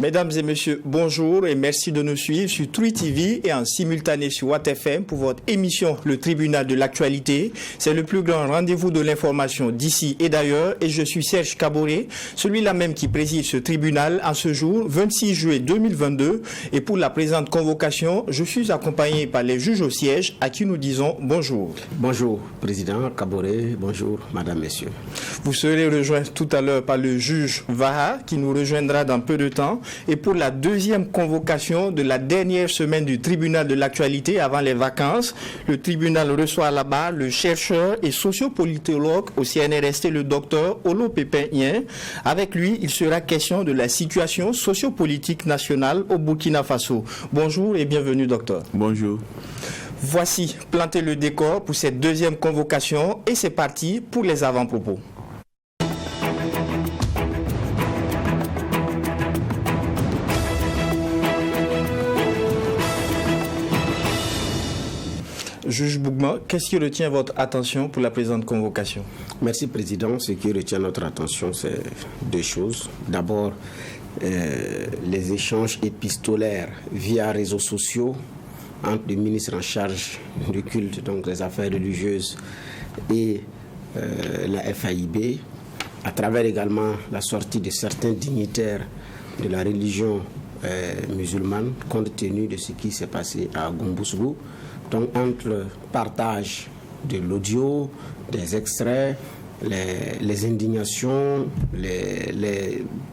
Mesdames et messieurs, bonjour et merci de nous suivre sur True TV et en simultané sur Watt FM pour votre émission Le Tribunal de l'actualité. C'est le plus grand rendez-vous de l'information d'ici et d'ailleurs et je suis Serge Kaboré, celui-là même qui préside ce tribunal en ce jour 26 juillet 2022 et pour la présente convocation, je suis accompagné par les juges au siège à qui nous disons bonjour. Bonjour Président Kaboré, bonjour Madame, Messieurs. Vous serez rejoint tout à l'heure par le juge Vaha qui nous rejoindra dans peu de temps. Et pour la deuxième convocation de la dernière semaine du tribunal de l'actualité avant les vacances, le tribunal reçoit là-bas le chercheur et sociopolitologue au CNRST, le docteur Olo Pépin-Yen. Avec lui, il sera question de la situation sociopolitique nationale au Burkina Faso. Bonjour et bienvenue, docteur. Bonjour. Voici planter le décor pour cette deuxième convocation et c'est parti pour les avant-propos. Juge Bougma, qu'est-ce qui retient votre attention pour la présente convocation? Merci Président. Ce qui retient notre attention, c'est deux choses. D'abord, les échanges épistolaires via réseaux sociaux entre le ministre en charge du culte, donc les affaires religieuses, et la FAIB, à travers également la sortie de certains dignitaires de la religion musulmane, compte tenu de ce qui s'est passé à Goumboussou. Donc, entre le partage de l'audio, des extraits, les indignations,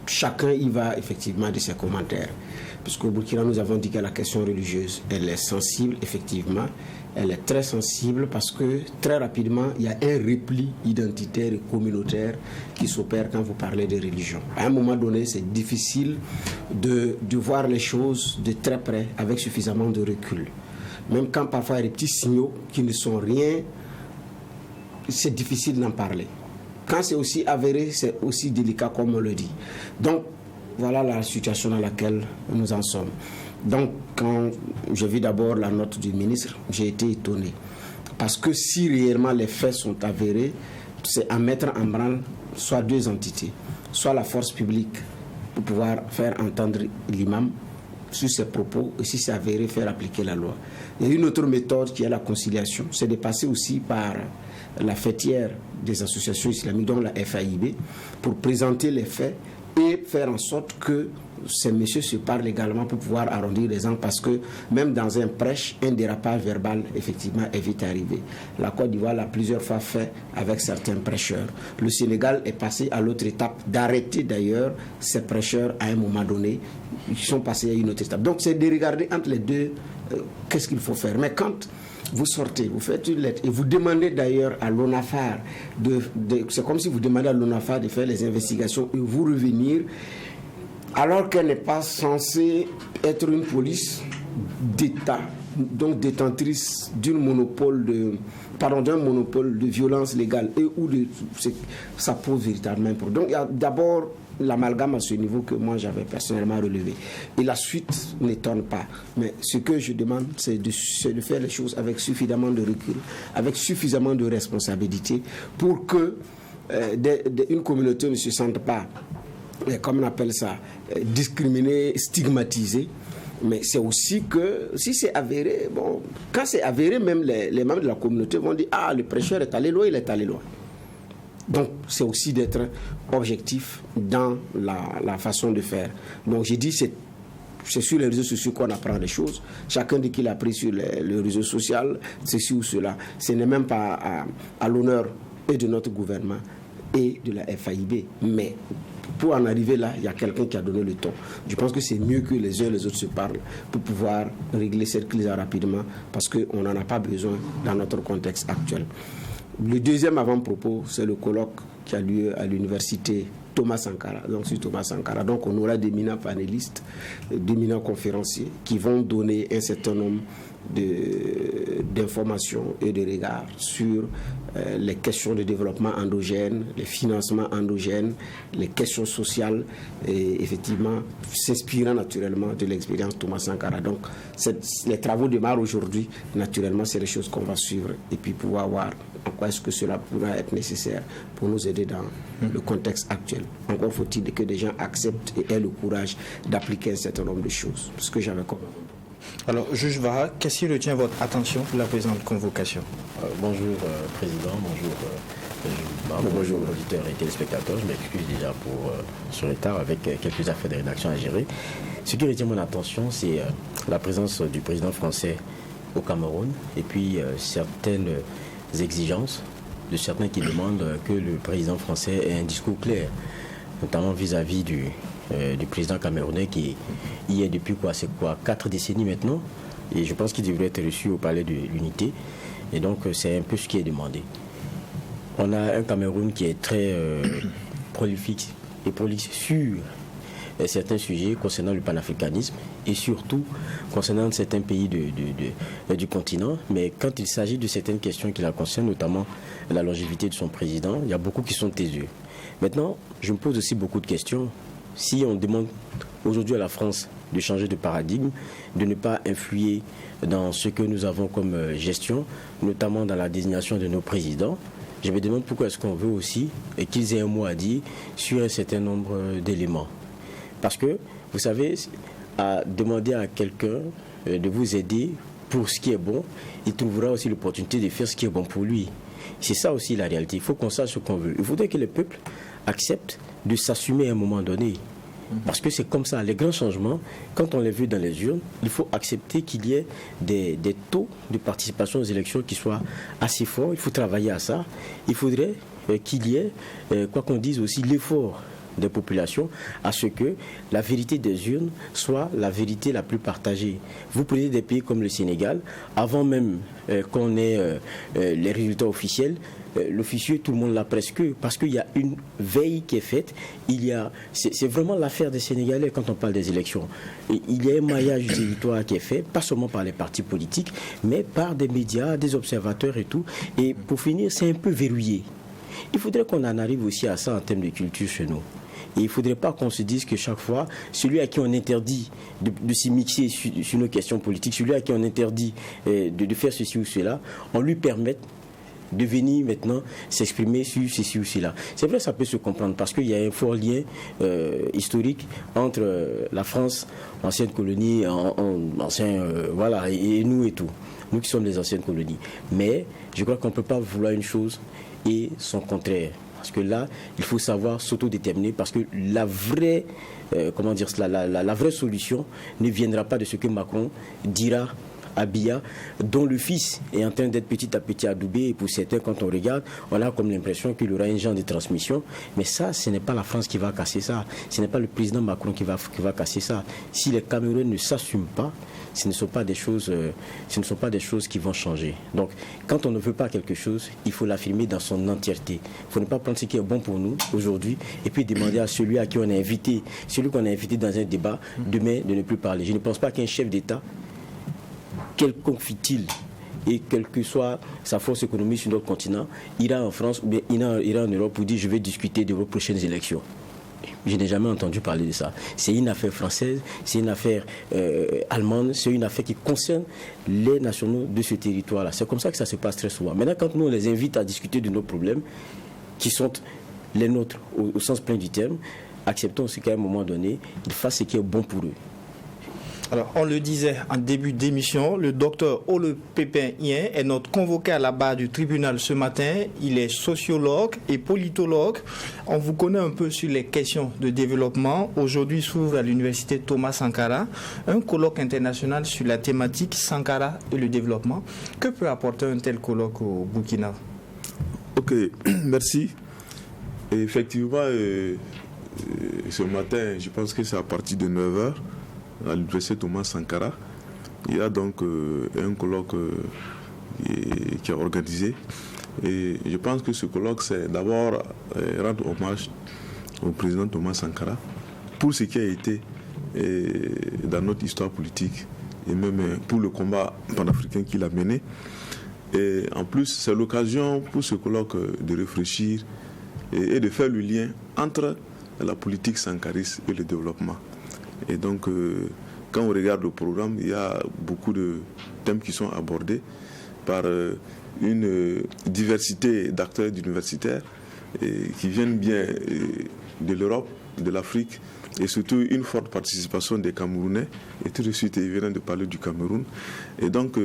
chacun y va effectivement de ses commentaires. Puisqu'au Burkina, nous avons dit que la question religieuse, elle est sensible, effectivement. Elle est très sensible parce que très rapidement, il y a un repli identitaire et communautaire qui s'opère quand vous parlez de religion. À un moment donné, c'est difficile de voir les choses de très près avec suffisamment de recul. Même quand parfois il y a des petits signaux qui ne sont rien, c'est difficile d'en parler. Quand c'est aussi avéré, c'est aussi délicat comme on le dit. Donc, voilà la situation dans laquelle nous en sommes. Donc, quand j'ai vu d'abord la note du ministre, j'ai été étonné. Parce que si réellement les faits sont avérés, c'est à mettre en branle soit deux entités, soit la force publique pour pouvoir faire entendre l'imam sur ses propos et si c'est avéré, faire appliquer la loi. Il y a une autre méthode qui est la conciliation, c'est de passer aussi par la fêtière des associations islamiques, dont la FAIB, pour présenter les faits et faire en sorte que ces messieurs se parlent également pour pouvoir arrondir les angles, parce que même dans un prêche, un dérapage verbal effectivement est vite arrivé. La Côte d'Ivoire l'a plusieurs fois fait avec certains prêcheurs. Le Sénégal est passé à l'autre étape d'arrêter d'ailleurs ces prêcheurs à un moment donné. Ils sont passés à une autre étape. Donc c'est de regarder entre les deux qu'est-ce qu'il faut faire. Mais quand vous sortez, vous faites une lettre et vous demandez d'ailleurs à l'ONAFAR, c'est comme si vous demandez à l'ONAFAR de faire les investigations et vous revenir, alors qu'elle n'est pas censée être une police d'État, donc détentrice d'un monopole de violence légale et où ça pose véritablement un problème. Donc il y a d'abord l'amalgame à ce niveau que moi j'avais personnellement relevé. Et la suite n'étonne pas. Mais ce que je demande, c'est de faire les choses avec suffisamment de recul, avec suffisamment de responsabilité pour que une communauté ne se sente pas, comme on appelle ça, discriminée, stigmatisée. Mais c'est aussi que, si c'est avéré, bon, quand c'est avéré, même les membres de la communauté vont dire « Ah, le prêcheur est allé loin, il est allé loin ». Donc, c'est aussi d'être objectif dans la façon de faire. Donc, j'ai dit, c'est sur les réseaux sociaux qu'on apprend les choses. Chacun dit qu'il a pris sur le réseau social, ceci ou cela. Ce n'est même pas à l'honneur et de notre gouvernement et de la FAIB. Mais pour en arriver là, il y a quelqu'un qui a donné le ton. Je pense que c'est mieux que les uns et les autres se parlent pour pouvoir régler cette crise rapidement, parce qu'on n'en a pas besoin dans notre contexte actuel. Le deuxième avant-propos, c'est le colloque qui a lieu à l'université Thomas Sankara. Donc, sur Thomas Sankara. Donc, on aura d'éminents panélistes, d'éminents conférenciers qui vont donner un certain nombre d'information et de regard sur les questions de développement endogène, les financements endogènes, les questions sociales, et effectivement s'inspirant naturellement de l'expérience Thomas Sankara. Donc les travaux démarrent aujourd'hui, naturellement c'est les choses qu'on va suivre et puis pouvoir voir en quoi est-ce que cela pourra être nécessaire pour nous aider dans le contexte actuel. Encore faut-il que des gens acceptent et aient le courage d'appliquer un certain nombre de choses, ce que j'avais comme. Alors, juge Vaha, qu'est-ce qui retient votre attention pour la présente convocation? Bonjour, Président, bonjour auditeurs et téléspectateurs. Je m'excuse déjà pour ce retard avec quelques affaires de rédaction à gérer. Ce qui retient mon attention, c'est la présence du président français au Cameroun et puis certaines exigences de certains qui demandent que le président français ait un discours clair, notamment vis-à-vis du président camerounais qui y est depuis 4 décennies maintenant, et je pense qu'il devrait être reçu au palais de l'Unité, et donc c'est un peu ce qui est demandé. On a un Cameroun qui est très prolifique sur certains sujets concernant le panafricanisme et surtout concernant certains pays du continent, mais quand il s'agit de certaines questions qui la concernent, notamment la longévité de son président, il y a beaucoup qui sont taiseux. Maintenant, je me pose aussi beaucoup de questions. Si on demande aujourd'hui à la France de changer de paradigme, de ne pas influer dans ce que nous avons comme gestion, notamment dans la désignation de nos présidents, je me demande pourquoi est-ce qu'on veut aussi qu'ils aient un mot à dire sur un certain nombre d'éléments. Parce que, vous savez, à demander à quelqu'un de vous aider pour ce qui est bon, il trouvera aussi l'opportunité de faire ce qui est bon pour lui. C'est ça aussi la réalité. Il faut qu'on sache ce qu'on veut. Il faudrait que le peuple accepte de s'assumer à un moment donné. Parce que c'est comme ça, les grands changements, quand on les veut dans les urnes, il faut accepter qu'il y ait des taux de participation aux élections qui soient assez forts. Il faut travailler à ça. Il faudrait qu'il y ait, quoi qu'on dise aussi, l'effort des populations à ce que la vérité des urnes soit la vérité la plus partagée. Vous prenez des pays comme le Sénégal, avant même qu'on ait les résultats officiels, l'officieux, tout le monde l'a presque, parce qu'il y a une veille qui est faite. C'est vraiment l'affaire des Sénégalais quand on parle des élections. Il y a un maillage du territoire qui est fait, pas seulement par les partis politiques, mais par des médias, des observateurs et tout. Et pour finir, c'est un peu verrouillé. Il faudrait qu'on en arrive aussi à ça en termes de culture chez nous. Et il ne faudrait pas qu'on se dise que chaque fois, celui à qui on interdit de s'immiscer sur nos questions politiques, celui à qui on interdit de faire ceci ou cela, on lui permette de venir maintenant s'exprimer sur ceci ou cela. C'est vrai, ça peut se comprendre parce qu'il y a un fort lien historique entre la France, ancienne colonie, et nous et tout. Nous qui sommes les anciennes colonies. Mais je crois qu'on ne peut pas vouloir une chose et son contraire. Parce que là, il faut savoir s'autodéterminer parce que la vraie, la vraie solution ne viendra pas de ce que Macron dira à Biya, dont le fils est en train d'être petit à petit adoubé, et pour certains, quand on regarde, on a comme l'impression qu'il aura un genre de transmission. Mais ça, ce n'est pas la France qui va casser ça. Ce n'est pas le président Macron qui va casser ça. Si les Camerounais ne s'assument pas, ce ne sont pas des choses qui vont changer. Donc, quand on ne veut pas quelque chose, il faut l'affirmer dans son entièreté. Il faut ne pas prendre ce qui est bon pour nous aujourd'hui et puis demander à celui à qui on a invité, celui qu'on a invité dans un débat, demain de ne plus parler. Je ne pense pas qu'un chef d'État, quelconque fût-il, et quelle que soit sa force économique sur notre continent, ira en France ou bien ira en Europe pour dire je vais discuter de vos prochaines élections. Je n'ai jamais entendu parler de ça. C'est une affaire française, c'est une affaire allemande, c'est une affaire qui concerne les nationaux de ce territoire-là. C'est comme ça que ça se passe très souvent. Maintenant, quand nous on les invite à discuter de nos problèmes, qui sont les nôtres au sens plein du terme, acceptons aussi qu'à un moment donné, ils fassent ce qui est bon pour eux. Alors, on le disait en début d'émission, le docteur Ole Pépin Yen est notre convoqué à la barre du tribunal ce matin. Il est sociologue et politologue. On vous connaît un peu sur les questions de développement. Aujourd'hui s'ouvre à l'université Thomas Sankara un colloque international sur la thématique Sankara et le développement. Que peut apporter un tel colloque au Burkina? Ok, merci. Et effectivement, ce matin, je pense que c'est à partir de 9h, à l'université Thomas Sankara, il y a donc un colloque qui est organisé. Et je pense que ce colloque, c'est d'abord rendre hommage au président Thomas Sankara pour ce qui a été dans notre histoire politique et même pour le combat panafricain qu'il a mené. Et en plus, c'est l'occasion pour ce colloque de réfléchir et de faire le lien entre la politique sankariste et le développement. Et donc, quand on regarde le programme, il y a beaucoup de thèmes qui sont abordés par une diversité d'acteurs universitaires qui viennent bien de l'Europe, de l'Afrique, et surtout une forte participation des Camerounais. Et tout de suite, il vient de parler du Cameroun. Et donc,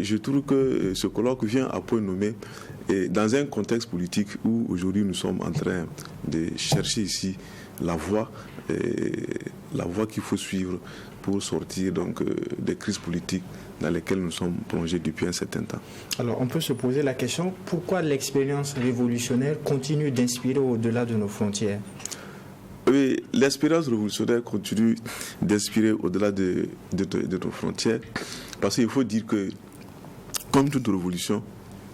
je trouve que ce colloque vient à point nommé, et dans un contexte politique où aujourd'hui nous sommes en train de chercher ici la voie qu'il faut suivre pour sortir donc, des crises politiques dans lesquelles nous sommes plongés depuis un certain temps. Alors, on peut se poser la question, pourquoi l'expérience révolutionnaire continue d'inspirer au-delà de nos frontières ? Oui, l'expérience révolutionnaire continue d'inspirer au-delà de nos frontières, parce qu'il faut dire que, comme toute révolution,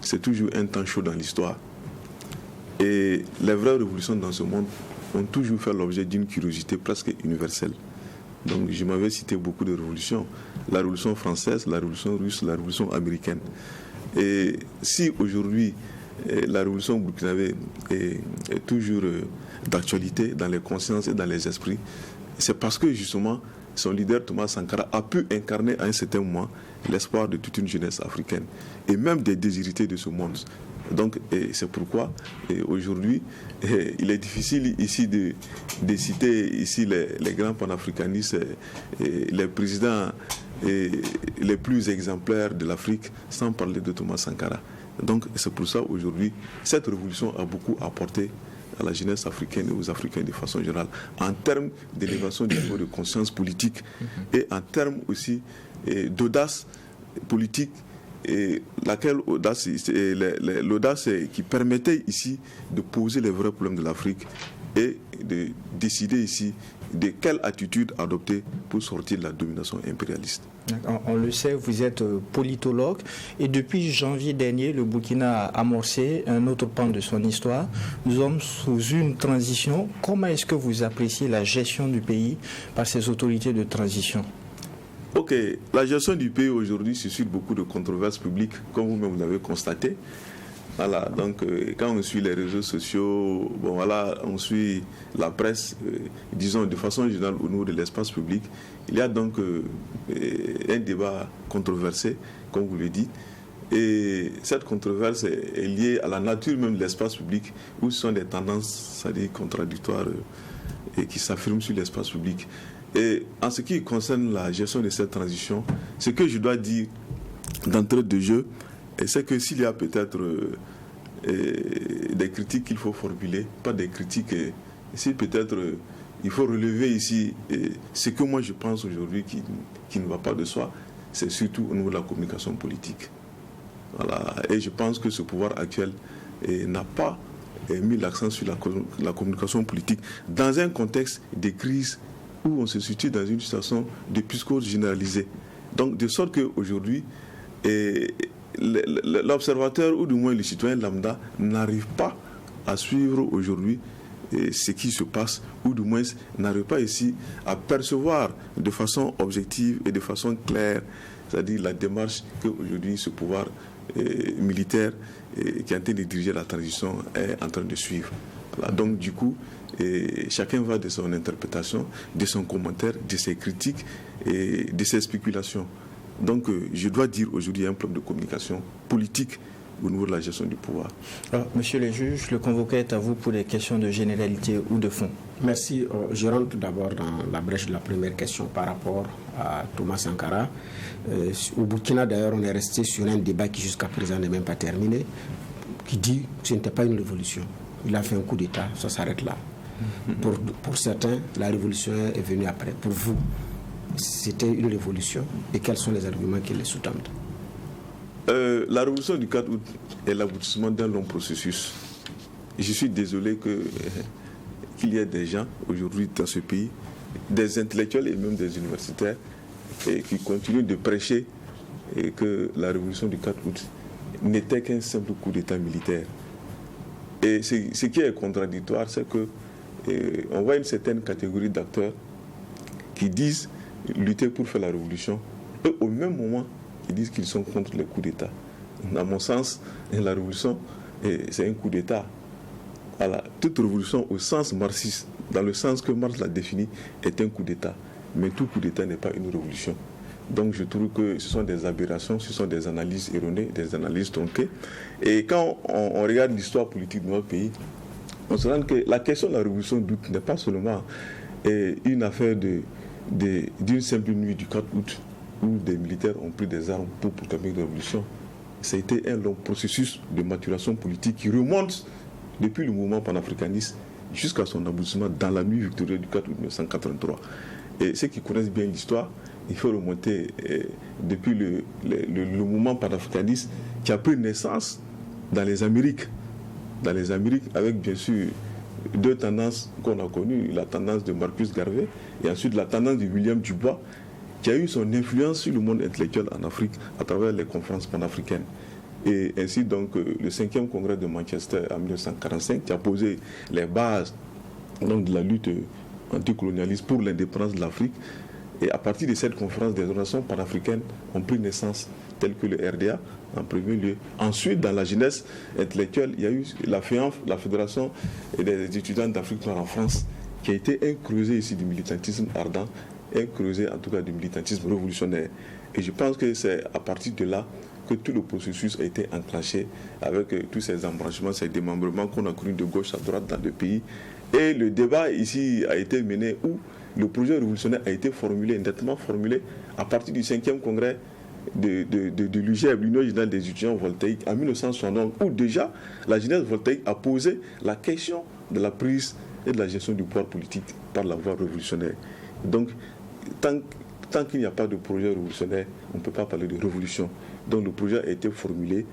c'est toujours un temps chaud dans l'histoire. Et les vraies révolutions dans ce monde ont toujours fait l'objet d'une curiosité presque universelle. Donc, je m'avais cité beaucoup de révolutions. La révolution française, la révolution russe, la révolution américaine. Et si aujourd'hui, la révolution burkinabé est toujours d'actualité dans les consciences et dans les esprits, c'est parce que justement son leader Thomas Sankara a pu incarner à un certain moment l'espoir de toute une jeunesse africaine et même des déshérités de ce monde. Donc c'est pourquoi aujourd'hui il est difficile ici de citer ici les grands panafricanistes, les présidents les plus exemplaires de l'Afrique sans parler de Thomas Sankara. Donc c'est pour ça aujourd'hui cette révolution a beaucoup apporté à la jeunesse africaine et aux Africains de façon générale, en termes d'élévation du niveau de conscience politique et en termes aussi d'audace politique, et laquelle l'audace qui permettait ici de poser les vrais problèmes de l'Afrique et de décider ici de quelle attitude adopter pour sortir de la domination impérialiste. On le sait, vous êtes politologue et depuis janvier dernier, le Burkina a amorcé un autre pan de son histoire. Nous sommes sous une transition. Comment est-ce que vous appréciez la gestion du pays par ces autorités de transition ? Ok, la gestion du pays aujourd'hui suscite beaucoup de controverses publiques, comme vous-même vous l'avez constaté. Voilà, donc quand on suit les réseaux sociaux, bon voilà, on suit la presse, disons de façon générale au niveau de l'espace public, il y a donc un débat controversé, comme vous le dites, et cette controverse est liée à la nature même de l'espace public, où ce sont des tendances, c'est-à-dire contradictoires, et qui s'affirment sur l'espace public. Et en ce qui concerne la gestion de cette transition, ce que je dois dire d'entrée de jeu, et c'est que s'il y a peut-être des critiques qu'il faut formuler, pas des critiques, si peut-être il faut relever ici ce que moi je pense aujourd'hui qui ne va pas de soi, c'est surtout au niveau de la communication politique. Voilà. Et je pense que ce pouvoir actuel n'a pas mis l'accent sur la communication politique dans un contexte de crise où on se situe dans une situation de psychose généralisée. Donc de sorte qu'aujourd'hui, l'observateur ou du moins le citoyen lambda n'arrive pas à suivre aujourd'hui ce qui se passe, ou du moins n'arrive pas ici à percevoir de façon objective et de façon claire, c'est-à-dire la démarche qu'aujourd'hui ce pouvoir militaire qui est en train de diriger la transition est en train de suivre. Voilà. Donc du coup, chacun va de son interprétation, de son commentaire, de ses critiques et de ses spéculations. Donc je dois dire aujourd'hui un problème de communication politique au niveau de la gestion du pouvoir. Alors, monsieur le juge, le convoqué est à vous pour des questions de généralité ou de fond. Merci. Je rentre d'abord dans la brèche de la première question par rapport à Thomas Sankara. Au Burkina, d'ailleurs, on est resté sur un débat qui jusqu'à présent n'est même pas terminé, qui dit que ce n'était pas une révolution. Il a fait un coup d'État, ça s'arrête là. Pour certains, la révolution est venue après. Pour vous, c'était une révolution et quels sont les arguments qui les sous-tendent? La révolution du 4 août est l'aboutissement d'un long processus. Je suis désolé qu'il y ait des gens aujourd'hui dans ce pays, des intellectuels et même des universitaires, qui continuent de prêcher que la révolution du 4 août n'était qu'un simple coup d'État militaire. Et ce qui est contradictoire, c'est qu'on voit une certaine catégorie d'acteurs qui disent lutter pour faire la révolution Eux, au même moment, ils disent qu'ils sont contre les coups d'État. À mon sens, la révolution, c'est un coup d'État. Voilà. Toute révolution au sens marxiste, dans le sens que Marx l'a défini, est un coup d'État. Mais tout coup d'État n'est pas une révolution. Donc je trouve que ce sont des aberrations, ce sont des analyses erronées, des analyses tronquées. Et quand on regarde l'histoire politique de notre pays, on se rend que la question de la révolution d'août n'est pas seulement une affaire d'une simple nuit du 4 août où des militaires ont pris des armes pour proclamer une révolution. Ça a été un long processus de maturation politique qui remonte depuis le mouvement panafricaniste jusqu'à son aboutissement dans la nuit victorieuse du 4 août 1983. Et ceux qui connaissent bien l'histoire, il faut remonter depuis le mouvement panafricaniste qui a pris naissance dans les Amériques. Dans les Amériques, avec bien sûr deux tendances qu'on a connues, la tendance de Marcus Garvey et ensuite la tendance de William Dubois, qui a eu son influence sur le monde intellectuel en Afrique à travers les conférences panafricaines. Et ainsi donc le 5e congrès de Manchester en 1945 qui a posé les bases donc, de la lutte anticolonialiste pour l'indépendance de l'Afrique. Et à partir de cette conférence, des organisations panafricaines ont pris naissance, telles que le RDA en premier lieu. Ensuite, dans la jeunesse intellectuelle, il y a eu la FEANF, la Fédération des étudiants d'Afrique noire en France, qui a été un creuset ici du militantisme ardent, un creuset en tout cas du militantisme révolutionnaire. Et je pense que c'est à partir de là que tout le processus a été enclenché avec tous ces embranchements, ces démembrements qu'on a connus de gauche à droite dans le pays. Et le débat ici a été mené où le projet révolutionnaire a été formulé, nettement formulé, à partir du 5e congrès de l'UGEB, l'Union générale des étudiants voltaïques, en 1971, où déjà la jeunesse voltaïque a posé la question de la prise et de la gestion du pouvoir politique par la voie révolutionnaire. Donc, tant qu'il n'y a pas de projet révolutionnaire, on ne peut pas parler de révolution. Donc le projet a été formulé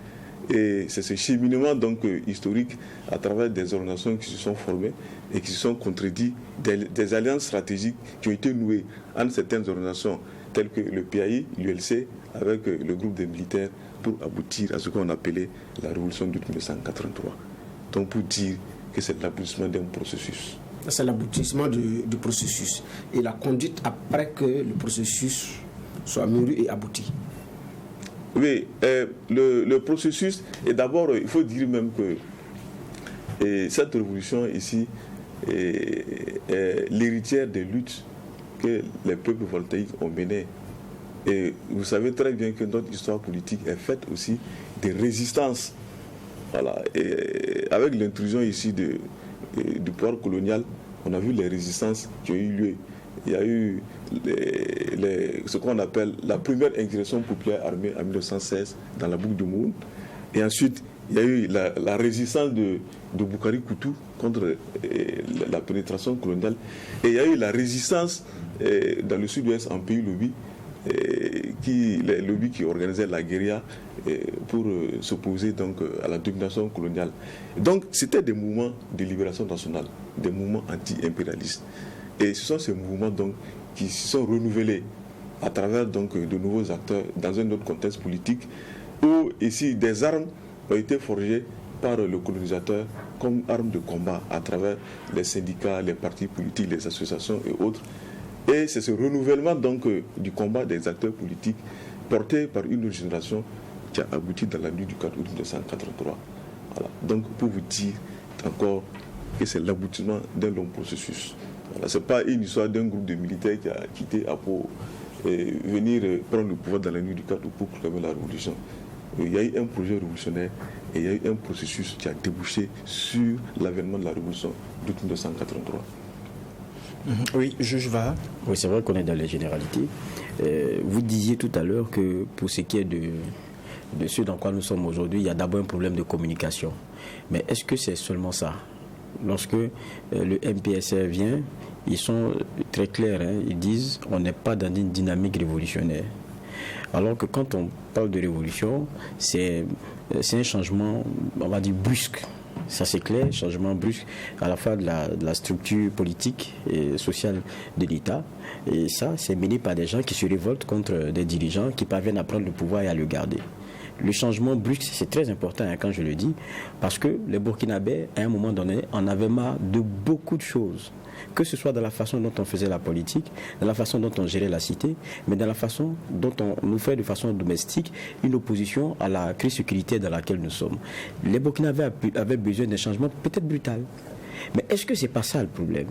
et c'est ce cheminement donc historique à travers des organisations qui se sont formées et qui se sont contredits, des alliances stratégiques qui ont été nouées entre certaines organisations telles que le PAI, l'ULC, avec le groupe des militaires pour aboutir à ce qu'on appelait la révolution d'août 1983. Donc pour dire que c'est l'aboutissement d'un processus. C'est l'aboutissement du processus et la conduite après que le processus soit mûri et abouti. Oui, le processus, et d'abord, il faut dire même que cette révolution ici est l'héritière des luttes que les peuples voltaïques ont menées. Et vous savez très bien que notre histoire politique est faite aussi de résistance. Voilà. Et avec l'intrusion ici du pouvoir colonial, on a vu les résistances qui ont eu lieu. Il y a eu ce qu'on appelle la première ingression populaire armée en 1916 dans la boucle de Moun. Et ensuite, il y a eu la résistance de Boukari Koutou contre la pénétration coloniale. Et il y a eu la résistance dans le sud-ouest en pays lobby, les lobbies qui organisaient la guérilla pour s'opposer donc à la domination coloniale. Donc c'était des mouvements de libération nationale, des mouvements anti-impérialistes. Et ce sont ces mouvements donc qui se sont renouvelés à travers donc de nouveaux acteurs dans un autre contexte politique où ici des armes ont été forgées par le colonisateur comme armes de combat à travers les syndicats, les partis politiques, les associations et autres. Et c'est ce renouvellement donc du combat des acteurs politiques porté par une génération qui a abouti dans la nuit du 4 août 1983. Voilà. Donc pour vous dire encore que c'est l'aboutissement d'un long processus. Voilà. Ce n'est pas une histoire d'un groupe de militaires qui a quitté Apo et venir prendre le pouvoir dans la nuit du 4 août pour proclamer la révolution. Il y a eu un projet révolutionnaire et il y a eu un processus qui a débouché sur l'avènement de la révolution d'août 1983. Oui, juge Vaha. Oui, c'est vrai qu'on est dans les généralités. Vous disiez tout à l'heure que pour ce qui est de ce dans quoi nous sommes aujourd'hui, il y a d'abord un problème de communication. Mais est-ce que c'est seulement ça? Lorsque le MPSR vient, ils sont très clairs, hein, ils disent on n'est pas dans une dynamique révolutionnaire. Alors que quand on parle de révolution, c'est un changement, on va dire, brusque. Ça c'est clair, changement brusque à la fois de la structure politique et sociale de l'État. Et ça, c'est mené par des gens qui se révoltent contre des dirigeants qui parviennent à prendre le pouvoir et à le garder. le changement brusque, c'est très important quand je le dis, parce que les Burkinabés, à un moment donné, en avaient marre de beaucoup de choses. Que ce soit dans la façon dont on faisait la politique, dans la façon dont on gérait la cité, mais dans la façon dont on nous fait de façon domestique une opposition à la crise sécuritaire dans laquelle nous sommes. Les Burkinabés avaient besoin d'un changement peut-être brutal. Mais est-ce que ce n'est pas ça le problème?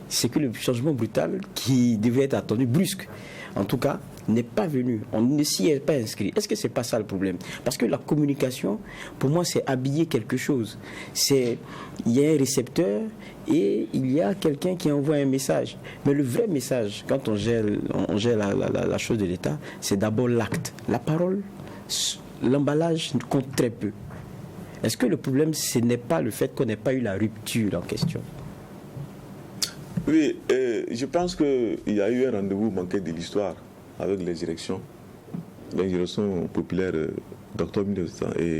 C'est que le changement brutal qui devait être attendu, brusque, en tout cas, n'est pas venu. On ne s'y est pas inscrit. Est-ce que ce n'est pas ça le problème? Parce que la communication, pour moi, c'est habiller quelque chose. Il y a un récepteur et il y a quelqu'un qui envoie un message. Mais le vrai message, quand on gère la chose de l'État, c'est d'abord l'acte. La parole, l'emballage compte très peu. Est-ce que le problème, ce n'est pas le fait qu'on n'ait pas eu la rupture en question? Oui, je pense qu'il y a eu un rendez-vous manqué de l'histoire avec les élections populaires d'octobre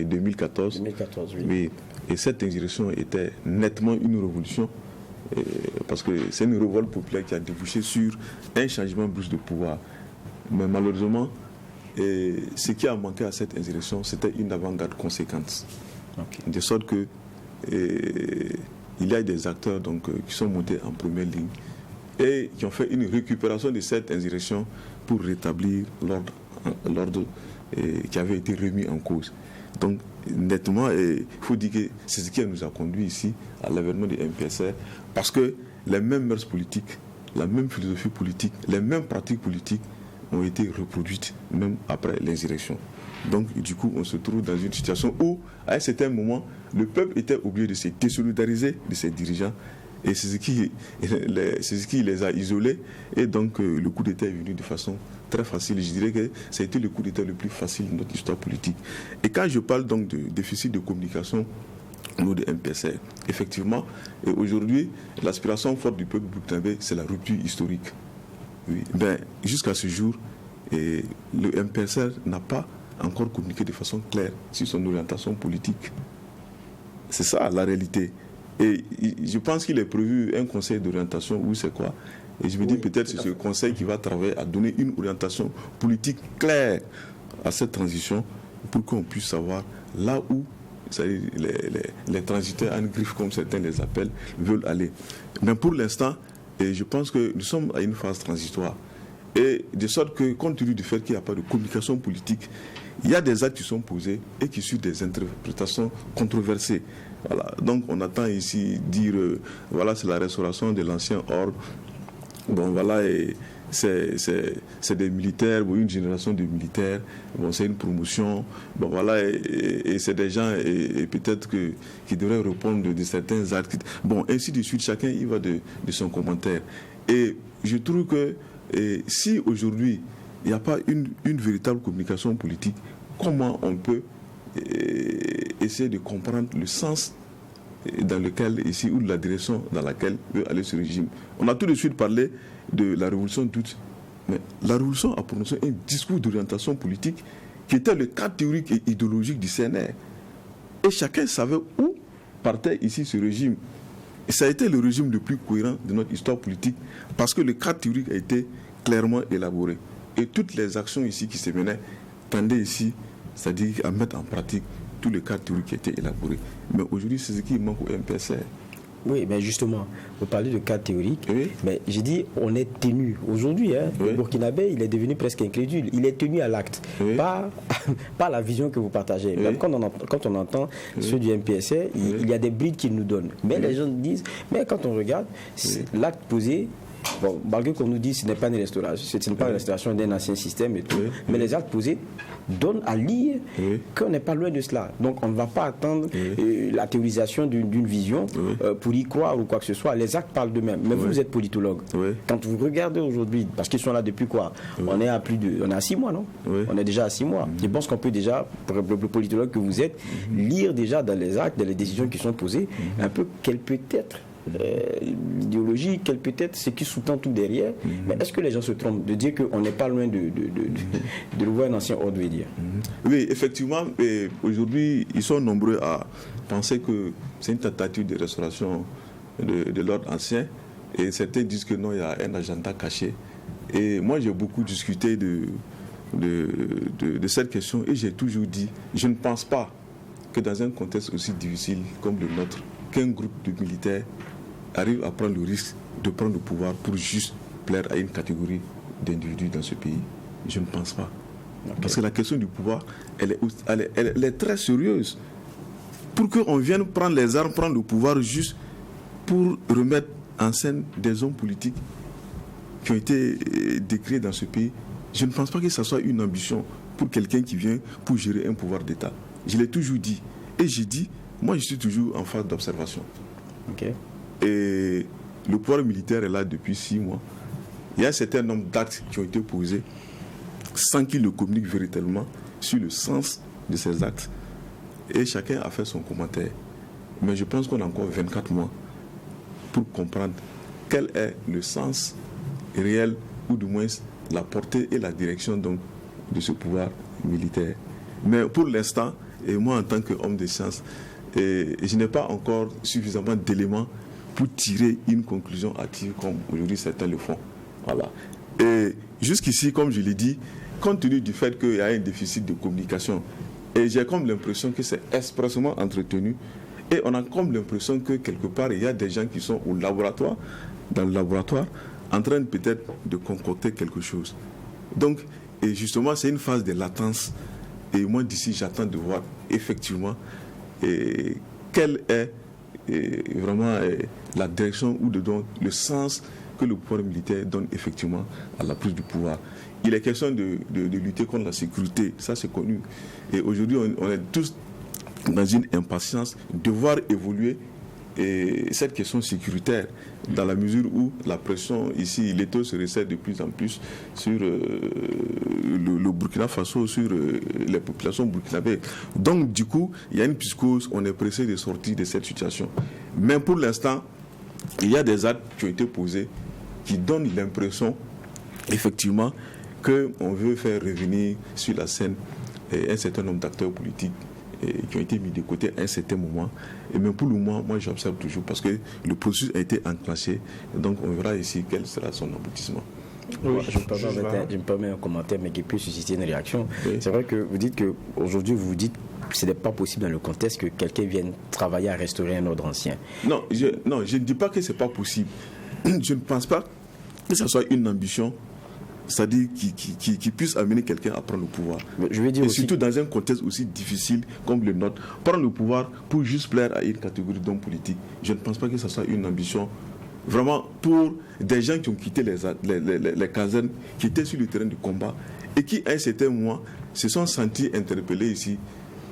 2014. 2014, oui. Oui. Et cette insurrection était nettement une révolution, parce que c'est une révolte populaire qui a débouché sur un changement brusque de pouvoir. Mais malheureusement, ce qui a manqué à cette insurrection, c'était une avant-garde conséquente. Okay. De sorte que il y a des acteurs qui sont montés en première ligne et qui ont fait une récupération de cette insurrection pour rétablir l'ordre qui avait été remis en cause. Donc, nettement, il faut dire que c'est ce qui nous a conduit ici à l'avènement du MPSR, parce que les mêmes mœurs politiques, la même philosophie politique, les mêmes pratiques politiques ont été reproduites même après l'insurrection. Donc, du coup, on se trouve dans une situation où, à un certain moment, le peuple était obligé de se désolidariser de ses dirigeants. Et c'est ce qui les a isolés. Et donc, le coup d'État est venu de façon très facile. Je dirais que ça a été le coup d'État le plus facile de notre histoire politique. Et quand je parle donc de déficit de communication au niveau de MPSR, effectivement, aujourd'hui, l'aspiration forte du peuple burkinabé, c'est la rupture historique. Oui. Ben, jusqu'à ce jour, le MPSR n'a pas encore communiqué de façon claire sur son orientation politique. C'est ça la réalité. Et je pense qu'il est prévu un conseil d'orientation, ou c'est quoi? Et je me dis peut-être que c'est ce conseil qui va travailler à donner une orientation politique claire à cette transition pour qu'on puisse savoir là où les transitaires en griffe, comme certains les appellent, veulent aller. Mais pour l'instant, je pense que nous sommes à une phase transitoire. Et de sorte que, compte tenu du fait qu'il n'y a pas de communication politique, il y a des actes qui sont posés et qui suivent des interprétations controversées. Voilà. Donc on attend ici dire, voilà, c'est la restauration de l'ancien ordre. Bon, voilà, et c'est des militaires, bon, une génération de militaires, bon, c'est une promotion, bon, voilà, et c'est des gens, et peut-être qui devraient répondre de certains actes. Bon, ainsi de suite, chacun y va de son commentaire. Et je trouve que si aujourd'hui, il n'y a pas une véritable communication politique, comment on peut essayer de comprendre le sens dans lequel, ici, ou de la direction dans laquelle veut aller ce régime? On a tout de suite parlé de la révolution d'août, mais la révolution a prononcé un discours d'orientation politique qui était le cadre théorique et idéologique du CNR. Et chacun savait où partait ici ce régime. Et ça a été le régime le plus cohérent de notre histoire politique, parce que le cadre théorique a été clairement élaboré. Et toutes les actions ici qui se menaient tendaient ici, c'est-à-dire à mettre en pratique tout le cadre théorique qui a été élaboré. Mais aujourd'hui, c'est ce qui manque au MPSR. Oui, mais justement, vous parlez de cadre théorique, oui. Mais j'ai dit, on est tenu. Aujourd'hui, oui. Le Burkinabé, il est devenu presque incrédule. Il est tenu à l'acte, oui. Pas la vision que vous partagez. Oui. Même quand on entend ceux du MPSR, il y a des brides qu'ils nous donnent. Mais les gens disent, mais quand on regarde, l'acte posé, bon, malgré qu'on nous dise que ce n'est pas une restauration, ce n'est pas une restauration d'un ancien système et tout, mais les actes posés donnent à lire qu'on n'est pas loin de cela. Donc on ne va pas attendre la théorisation d'une vision pour y croire ou quoi que ce soit. Les actes parlent d'eux-mêmes. Mais vous êtes politologue. Quand vous regardez aujourd'hui, parce qu'ils sont là depuis quoi? On est à 6 mois, non? On est déjà à 6 mois. Je pense qu'on peut déjà, pour le politologue que vous êtes, lire déjà dans les actes, dans les décisions qui sont posées, un peu quel peut être l'idéologie, quel peut être ce qui sous-tend tout derrière. Mais est-ce que les gens se trompent de dire qu'on n'est pas loin de revoir un ancien ordre, dire? Oui, effectivement, aujourd'hui, ils sont nombreux à penser que c'est une tentative de restauration de l'ordre ancien, et certains disent que non, il y a un agenda caché. Et moi, j'ai beaucoup discuté de cette question et j'ai toujours dit, je ne pense pas que dans un contexte aussi difficile comme le nôtre, qu'un groupe de militaires arrive à prendre le risque de prendre le pouvoir pour juste plaire à une catégorie d'individus dans ce pays. Je ne pense pas. Okay. Parce que la question du pouvoir, elle est très sérieuse. Pour qu'on vienne prendre les armes, prendre le pouvoir juste pour remettre en scène des hommes politiques qui ont été décriés dans ce pays, je ne pense pas que ce soit une ambition pour quelqu'un qui vient pour gérer un pouvoir d'État. Je l'ai toujours dit. Et j'ai dit, moi je suis toujours en phase d'observation. Okay. Et le pouvoir militaire est là depuis 6 mois. Il y a un certain nombre d'actes qui ont été posés sans qu'il ne communique véritablement sur le sens de ces actes. Et chacun a fait son commentaire. Mais je pense qu'on a encore 24 mois pour comprendre quel est le sens réel, ou du moins la portée et la direction donc, de ce pouvoir militaire. Mais pour l'instant, et moi en tant qu'homme de science, je n'ai pas encore suffisamment d'éléments pour tirer une conclusion hâtive comme aujourd'hui certains le font. Voilà. Et jusqu'ici, comme je l'ai dit, compte tenu du fait qu'il y a un déficit de communication, et j'ai comme l'impression que c'est expressément entretenu, et on a comme l'impression que quelque part, il y a des gens qui sont au laboratoire, dans le laboratoire, en train peut-être de concocter quelque chose. Donc, et justement, c'est une phase de latence, et moi d'ici, j'attends de voir effectivement quelle est vraiment la direction ou le sens que le pouvoir militaire donne effectivement à la prise du pouvoir. Il est question de lutter contre la sécurité, ça c'est connu. Et aujourd'hui, on est tous dans une impatience de voir évoluer cette question sécuritaire, dans la mesure où la pression ici, l'État se resserre de plus en plus sur le Burkina Faso, sur les populations burkinabées. Donc du coup, il y a une psychose, on est pressé de sortir de cette situation. Mais pour l'instant, il y a des actes qui ont été posés qui donnent l'impression, effectivement, qu'on veut faire revenir sur la scène un certain nombre d'acteurs politiques qui ont été mis de côté à un certain moment. Et même pour le moment, moi j'observe toujours parce que le processus a été enclenché. Donc on verra ici quel sera son aboutissement. Oui, je me permets un commentaire, mais qui peut susciter une réaction. Oui. C'est vrai que vous dites qu'aujourd'hui, vous dites que ce n'est pas possible dans le contexte que quelqu'un vienne travailler à restaurer un ordre ancien. Non, je ne dis pas que ce n'est pas possible. Je ne pense pas que ce soit une ambition, c'est-à-dire qui puisse amener quelqu'un à prendre le pouvoir. Mais je veux dire et aussi, surtout dans un contexte aussi difficile comme le nôtre, prendre le pouvoir pour juste plaire à une catégorie d'hommes politiques. Je ne pense pas que ce soit une ambition vraiment pour des gens qui ont quitté les casernes, qui étaient sur le terrain du combat et qui, à un certain moment, se sont sentis interpellés ici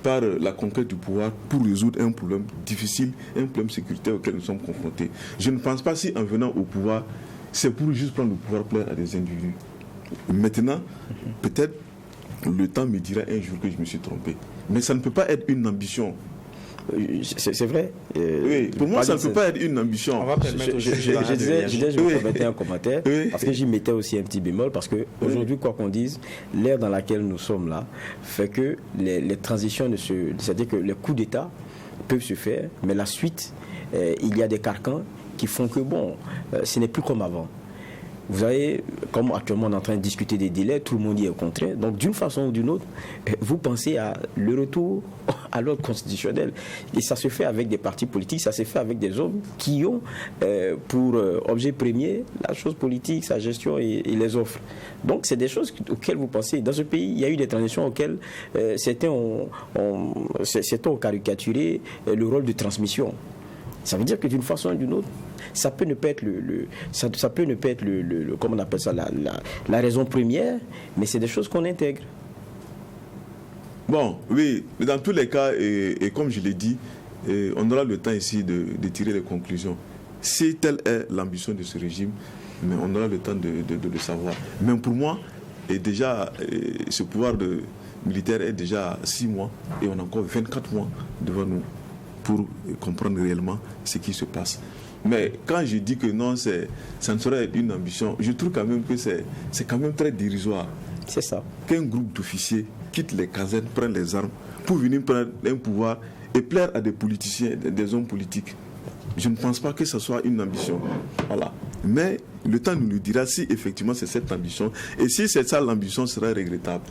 par la conquête du pouvoir pour résoudre un problème difficile, un problème sécuritaire auquel nous sommes confrontés. Je ne pense pas si en venant au pouvoir, c'est pour juste prendre le pouvoir plaire à des individus. Maintenant, peut-être le temps me dira un jour que je me suis trompé. Mais ça ne peut pas être une ambition. C'est vrai. Oui, pour moi, ça ne peut pas être une ambition. On va permettre je me permettais un commentaire, parce que j'y mettais aussi un petit bémol, parce qu'aujourd'hui, quoi qu'on dise, l'ère dans laquelle nous sommes là fait que les transitions, c'est-à-dire que les coups d'État peuvent se faire, mais la suite, il y a des carcans qui font que, ce n'est plus comme avant. Vous savez, comme actuellement on est en train de discuter des délais, tout le monde y est au contraire. Donc d'une façon ou d'une autre, vous pensez à le retour à l'ordre constitutionnel. Et ça se fait avec des partis politiques, ça se fait avec des hommes qui ont pour objet premier la chose politique, sa gestion et les offres. Donc c'est des choses auxquelles vous pensez. Dans ce pays, il y a eu des transitions auxquelles certains ont caricaturé le rôle de transmission. Ça veut dire que d'une façon ou d'une autre, ça peut ne pas être ça peut ne pas être comment on appelle ça, la raison première, mais c'est des choses qu'on intègre. Bon, oui, mais dans tous les cas, et comme je l'ai dit, on aura le temps ici de tirer les conclusions. Si telle est l'ambition de ce régime, mais on aura le temps de le savoir. Même pour moi, déjà, ce pouvoir militaire est déjà 6 mois et on a encore 24 mois devant nous pour comprendre réellement ce qui se passe. Mais quand je dis que non, ça ne saurait être une ambition, je trouve quand même que c'est quand même très dérisoire. C'est ça. Qu'un groupe d'officiers quitte les casernes, prenne les armes pour venir prendre un pouvoir et plaire à des politiciens, des hommes politiques. je ne pense pas que ce soit une ambition. Voilà. Mais le temps nous le dira si effectivement c'est cette ambition. Et si c'est ça l'ambition, sera regrettable.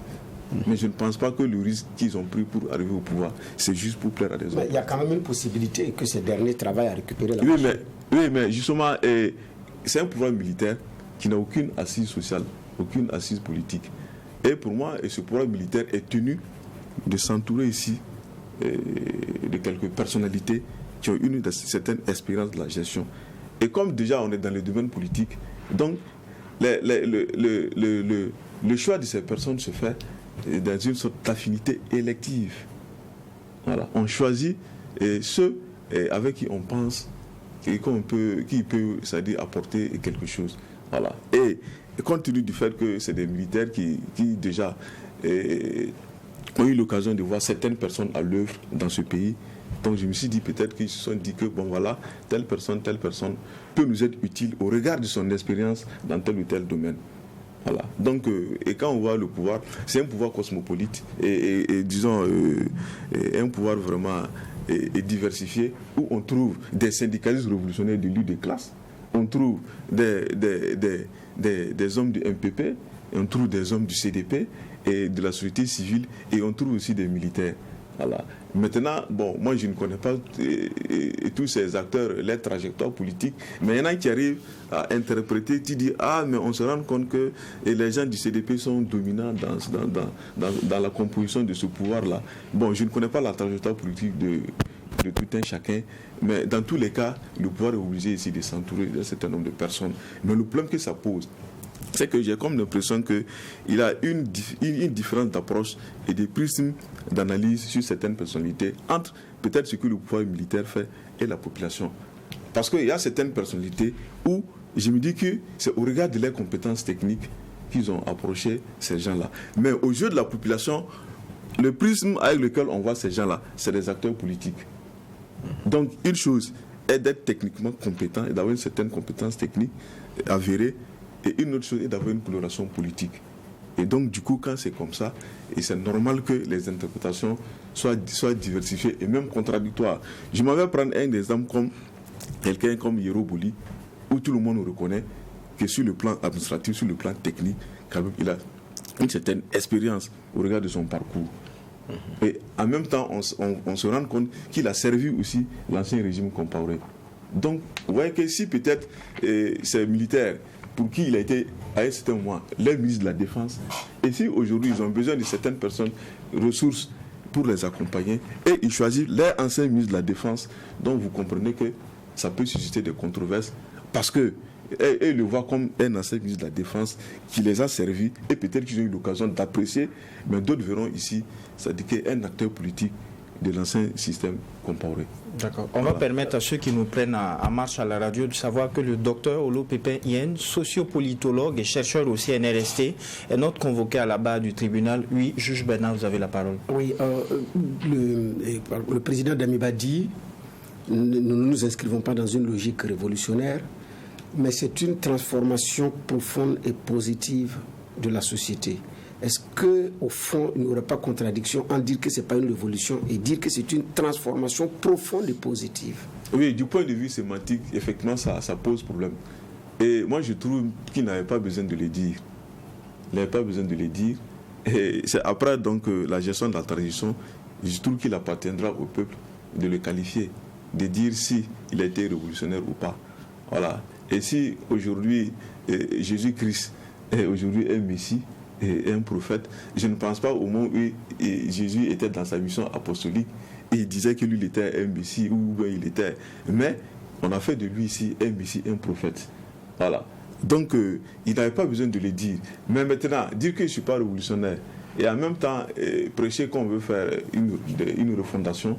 Mais je ne pense pas que le risque qu'ils ont pris pour arriver au pouvoir, c'est juste pour plaire à des autres. Il y a quand même une possibilité que ces derniers travaillent à récupérer la Oui, mais justement, c'est un pouvoir militaire qui n'a aucune assise sociale, aucune assise politique. Et pour moi, ce pouvoir militaire est tenu de s'entourer ici de quelques personnalités qui ont une certaine expérience de la gestion. Et comme déjà on est dans le domaine politique, donc le choix de ces personnes se fait dans une sorte d'affinité élective. Voilà. On choisit ceux avec qui on pense qui peut, c'est-à-dire apporter quelque chose. Voilà. Et compte tenu du fait que c'est des militaires qui déjà ont eu l'occasion de voir certaines personnes à l'œuvre dans ce pays, donc je me suis dit peut-être qu'ils se sont dit que bon voilà, telle personne peut nous être utile au regard de son expérience dans tel ou tel domaine. Voilà. Donc, et quand on voit le pouvoir, c'est un pouvoir cosmopolite et disons un pouvoir vraiment diversifié où on trouve des syndicalistes révolutionnaires de lutte de classe, on trouve des hommes du MPP, on trouve des hommes du CDP et de la société civile et on trouve aussi des militaires. Voilà. Maintenant, bon, moi je ne connais pas tous ces acteurs, les trajectoires politiques, mais il y en a qui arrivent à interpréter, qui disent ah mais on se rend compte que les gens du CDP sont dominants dans la composition de ce pouvoir-là. Bon, je ne connais pas la trajectoire politique de tout un chacun, mais dans tous les cas, le pouvoir est obligé ici de s'entourer d'un certain nombre de personnes. Mais le problème que ça pose, c'est que j'ai comme l'impression qu'il a une différence d'approche et de prismes d'analyse sur certaines personnalités entre peut-être ce que le pouvoir militaire fait et la population. Parce qu'il y a certaines personnalités où je me dis que c'est au regard de leurs compétences techniques qu'ils ont approché ces gens-là. Mais au jeu de la population, le prisme avec lequel on voit ces gens-là, c'est des acteurs politiques. Donc une chose est d'être techniquement compétent et d'avoir une certaine compétence technique avérée. Et une autre chose est d'avoir une coloration politique. Et donc, du coup, quand c'est comme ça, et c'est normal que les interprétations soient diversifiées et même contradictoires. Je m'en vais prendre un exemple comme quelqu'un comme Yero Boli, où tout le monde reconnaît que sur le plan administratif, sur le plan technique, quand même, il a une certaine expérience au regard de son parcours. Et en même temps, on se rend compte qu'il a servi aussi l'ancien régime Compaoré. Donc, vous voyez que si peut-être ces militaires pour qui il a été, à un certain moment, les ministres de la Défense. Et si aujourd'hui, ils ont besoin de certaines personnes, ressources, pour les accompagner, et ils choisissent les anciens ministres de la Défense, donc vous comprenez que ça peut susciter des controverses, parce que ils le voient comme un ancien ministre de la Défense qui les a servis, et peut-être qu'ils ont eu l'occasion d'apprécier, mais d'autres verront ici, c'est-à-dire qu'un acteur politique de l'ancien système Compaoré. D'accord. On va permettre à ceux qui nous prennent en marche à la radio de savoir que le docteur Olo Pépin Yen, sociopolitologue et chercheur au CNRST, est notre convoqué à la barre du tribunal. Oui, juge Bernard, vous avez la parole. Oui, le président d'Amiba dit, nous ne nous inscrivons pas dans une logique révolutionnaire, mais c'est une transformation profonde et positive de la société. Est-ce qu'au fond, il n'y aurait pas contradiction en dire que ce n'est pas une révolution et dire que c'est une transformation profonde et positive? Oui, du point de vue sémantique, effectivement, ça pose problème. Et moi, je trouve qu'il n'avait pas besoin de le dire. Il n'avait pas besoin de le dire. Et c'est après donc, la gestion de la transition, je trouve qu'il appartiendra au peuple de le qualifier, de dire si il a été révolutionnaire ou pas. Voilà. Et si aujourd'hui, Jésus-Christ est aujourd'hui un Messie, et un prophète, je ne pense pas au moment où Jésus était dans sa mission apostolique et il disait que lui il était un messie ou il était. Mais on a fait de lui ici un messie, un prophète. Voilà. Donc il n'avait pas besoin de le dire. Mais maintenant, dire que je ne suis pas révolutionnaire et en même temps prêcher qu'on veut faire une refondation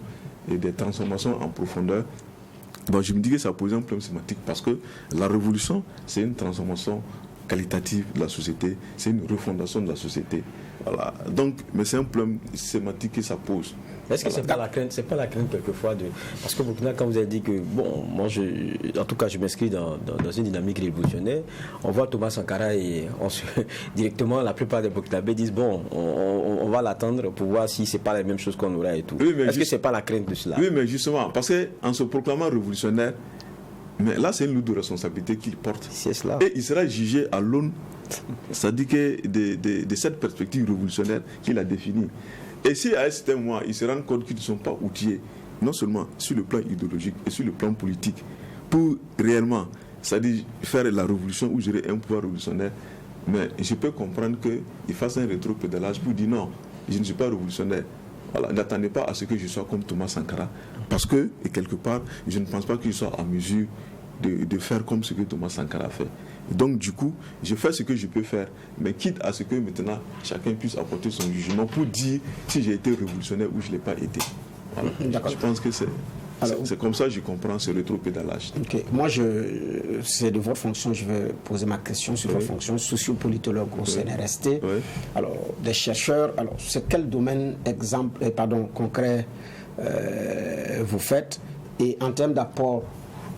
et des transformations en profondeur, bon, je me dis que ça pose un problème sémantique parce que la révolution, c'est une transformation qualitative de la société, c'est une refondation de la société. Voilà. Donc, mais c'est un problème sémantique que ça pose. Est-ce que voilà. c'est pas la crainte quelquefois de... Parce que Burkina, quand vous avez dit que, bon, moi, en tout cas, je m'inscris dans une dynamique révolutionnaire, on voit Thomas Sankara et directement, la plupart des Burkinabés disent, bon, on va l'attendre pour voir si c'est pas la même chose qu'on aura et tout. Oui, est-ce que c'est pas la crainte de cela? Oui, mais justement, parce qu'en se proclamant révolutionnaire, Mais là, c'est une lourde responsabilité qu'il porte. C'est cela. Et il sera jugé à l'aune, c'est-à-dire que de cette perspective révolutionnaire qu'il a définie. Et si à un certain moment, il se rend compte qu'ils ne sont pas outillés, non seulement sur le plan idéologique et sur le plan politique, pour réellement, c'est-à-dire faire la révolution ou gérer un pouvoir révolutionnaire, mais je peux comprendre qu'il fasse un rétropédalage pour dire non, je ne suis pas révolutionnaire. Voilà, n'attendez pas à ce que je sois comme Thomas Sankara, parce que, et quelque part, je ne pense pas qu'il soit en mesure de faire comme ce que Thomas Sankara fait. Et donc, du coup, je fais ce que je peux faire, mais quitte à ce que maintenant, chacun puisse apporter son jugement pour dire si j'ai été révolutionnaire ou je ne l'ai pas été. Voilà. Je pense que c'est comme ça que je comprends ce rétropédalage. Okay. Moi, c'est de votre fonction, je vais poser ma question sur votre fonction, sociopolitologue au CNRST. Oui. Alors, des chercheurs, alors, c'est quel domaine concret vous faites, et en termes d'apport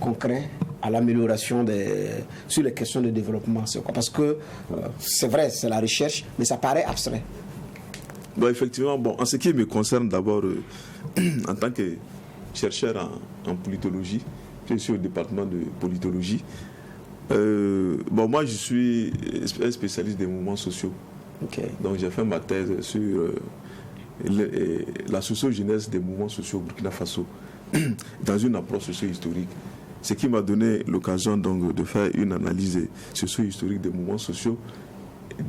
concret à l'amélioration sur les questions de développement, c'est quoi? Parce que c'est vrai, c'est la recherche, mais ça paraît abstrait. Bon, effectivement, en ce qui me concerne d'abord, en tant que chercheur en politologie, je suis au département de politologie. Moi, je suis un spécialiste des mouvements sociaux. Okay. Donc, j'ai fait ma thèse sur la socio-genèse des mouvements sociaux au Burkina Faso, dans une approche socio-historique. Ce qui m'a donné l'occasion donc de faire une analyse socio-historique des mouvements sociaux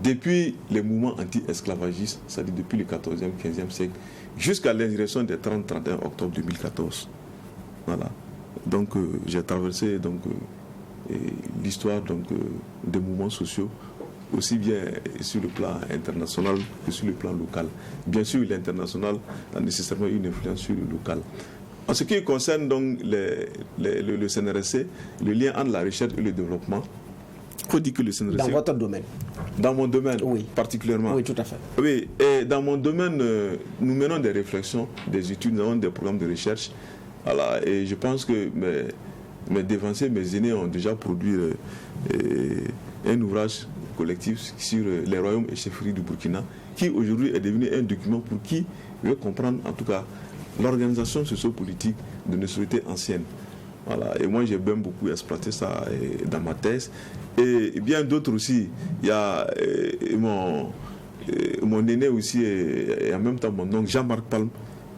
depuis les mouvements anti-esclavagistes, c'est-à-dire depuis le 14e, 15e siècle, jusqu'à l'insurrection des 30-31 octobre 2014. Voilà. Donc, j'ai traversé l'histoire des mouvements sociaux, aussi bien sur le plan international que sur le plan local. Bien sûr, l'international a nécessairement une influence sur le local. En ce qui concerne donc le CNRSC, le lien entre la recherche et le développement, il faut dire que le CNRSC... Dans votre domaine? Dans mon domaine, oui. Particulièrement. Oui, tout à fait. Oui, et dans mon domaine, nous menons des réflexions, des études, nous avons des programmes de recherche. Voilà, et je pense que mes devanciers, mes aînés ont déjà produit un ouvrage collectif sur les royaumes et chefferies du Burkina, qui aujourd'hui est devenu un document pour qui veut comprendre en tout cas l'organisation sociopolitique de nos sociétés anciennes. Voilà. Et moi, j'ai bien beaucoup exploité ça dans ma thèse. Et bien d'autres aussi. Il y a mon aîné aussi, et en même temps mon oncle Jean-Marc Palme,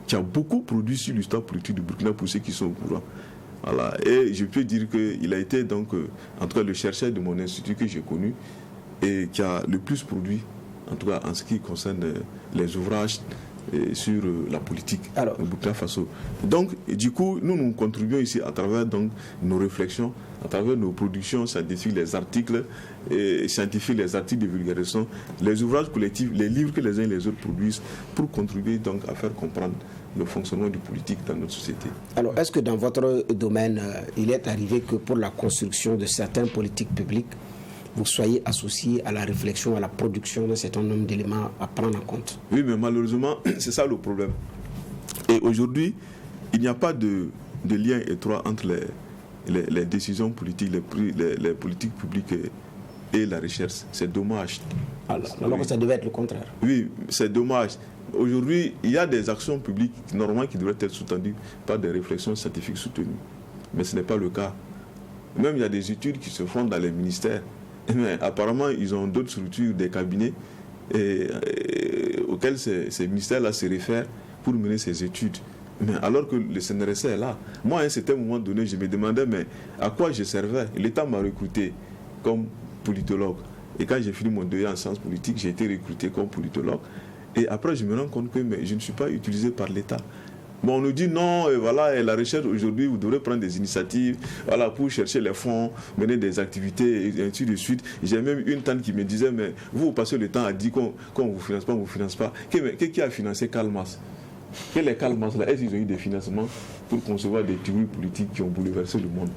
qui a beaucoup produit sur l'histoire politique du Burkina pour ceux qui sont au courant. Voilà. Et je peux dire qu'il a été donc, en tout cas, le chercheur de mon institut que j'ai connu et qui a le plus produit, en tout cas en ce qui concerne les ouvrages sur la politique au Burkina Faso. Donc, du coup, nous contribuons ici à travers donc, nos réflexions, à travers nos productions scientifiques, les articles scientifiques, les articles de vulgarisation, les ouvrages collectifs, les livres que les uns et les autres produisent pour contribuer donc à faire comprendre le fonctionnement du politique dans notre société. Alors, est-ce que dans votre domaine, il est arrivé que pour la construction de certaines politiques publiques, vous soyez associé à la réflexion, à la production d'un certain nombre d'éléments à prendre en compte? Oui, mais malheureusement, c'est ça le problème. Et aujourd'hui, il n'y a pas de lien étroit entre les décisions politiques, les politiques publiques et la recherche. C'est dommage. Alors que ça devait être le contraire. Oui, c'est dommage. Aujourd'hui, il y a des actions publiques normalement qui devraient être soutenues par des réflexions scientifiques soutenues. Mais ce n'est pas le cas. Même il y a des études qui se font dans les ministères. Mais apparemment, ils ont d'autres structures, des cabinets auxquels ces ministères-là se réfèrent pour mener ces études. Mais alors que le CNRSC est là. Moi, à un certain moment donné, je me demandais, mais à quoi je servais? L'État m'a recruté comme politologue. Et quand j'ai fini mon DEA en sciences politiques, j'ai été recruté comme politologue. Et après, je me rends compte que je ne suis pas utilisé par l'État. Bon, on nous dit non, et voilà, et la recherche aujourd'hui, vous devrez prendre des initiatives, voilà, pour chercher les fonds, mener des activités, et ainsi de suite. J'ai même une tante qui me disait, mais vous passez le temps à dire qu'on ne vous finance pas, on ne vous finance pas. Qui a financé Karl Marx? Quel est Karl Marx là? Est-ce qu'ils ont eu des financements pour concevoir des théories politiques qui ont bouleversé le monde?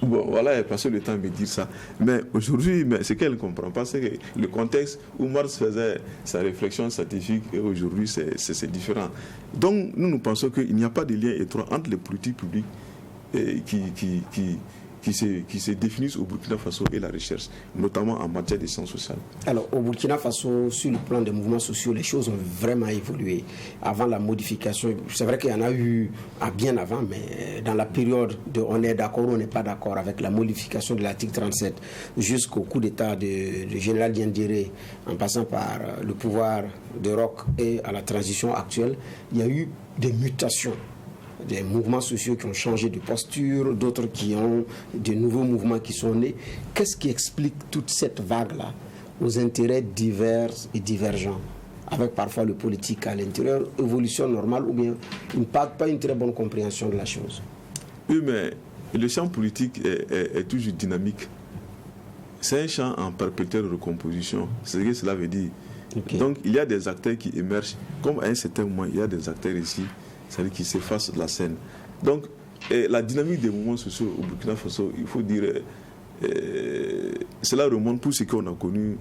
Bon, voilà, elle passait le temps à me dire ça. Mais aujourd'hui, ce qu'elle ne comprend pas, c'est que le contexte où Marx faisait sa réflexion scientifique et aujourd'hui, c'est différent. Donc, nous pensons qu'il n'y a pas de lien étroit entre les politiques publiques qui se définissent au Burkina Faso et la recherche, notamment en matière de sciences sociales. Alors, au Burkina Faso, sur le plan des mouvements sociaux, les choses ont vraiment évolué. Avant la modification, c'est vrai qu'il y en a eu bien avant, mais dans la période de on est d'accord ou on n'est pas d'accord avec la modification de l'article 37 jusqu'au coup d'État du général Diendéré, en passant par le pouvoir de Roch et à la transition actuelle, il y a eu des mutations. Des mouvements sociaux qui ont changé de posture, d'autres qui ont de nouveaux mouvements qui sont nés. Qu'est-ce qui explique toute cette vague-là aux intérêts divers et divergents, avec parfois le politique à l'intérieur, évolution normale ou bien pas une très bonne compréhension de la chose? Oui, mais le champ politique est toujours dynamique. C'est un champ en perpétuelle recomposition. C'est ce que cela veut dire. Okay. Donc, il y a des acteurs qui émergent, comme à un certain moment, il y a des acteurs ici, c'est-à-dire qui s'effacent de la scène. Donc, la dynamique des mouvements sociaux au Burkina Faso, il faut dire, cela remonte pour ce qu'on a connu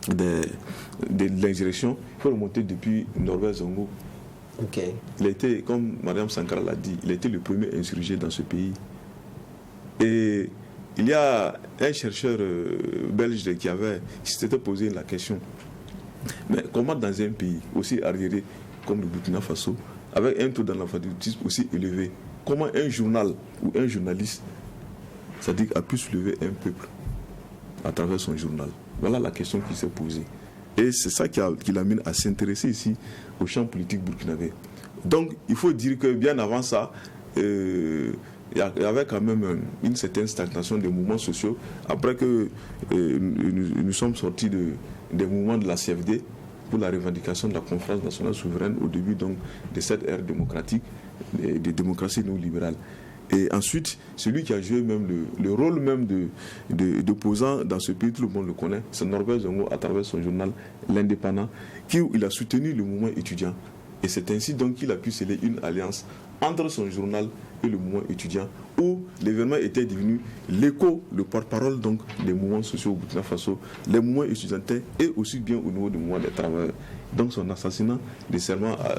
de l'insurrection. Il faut remonter depuis Norbert Zongo. Okay. Il a été, comme Mariam Sankara l'a dit, il a été le premier insurgé dans ce pays. Et il y a un chercheur belge qui s'était posé la question, mais comment dans un pays aussi arriéré comme le Burkina Faso, avec un taux d'analphabétisme aussi élevé, comment un journal ou un journaliste, c'est-à-dire a pu soulever un peuple à travers son journal? Voilà la question qui s'est posée. Et c'est ça qui l'amène à s'intéresser ici au champ politique burkinabé. Donc il faut dire que bien avant ça, il y avait quand même une certaine stagnation des mouvements sociaux. Après que nous sommes sortis des mouvements de la CFD pour la revendication de la conférence nationale souveraine au début donc de cette ère démocratique, de démocratie néolibérale. Et ensuite, celui qui a joué même le rôle même d'opposant dans ce pays, tout le monde le connaît, c'est Norbert Zongo à travers son journal L'Indépendant, où il a soutenu le mouvement étudiant. Et c'est ainsi donc qu'il a pu sceller une alliance entre son journal et le mouvement étudiant, où l'événement était devenu l'écho, le porte-parole donc des mouvements sociaux au Burkina Faso, les mouvements étudiantins et aussi bien au niveau du mouvement des travailleurs. Donc son assassinat, nécessairement, a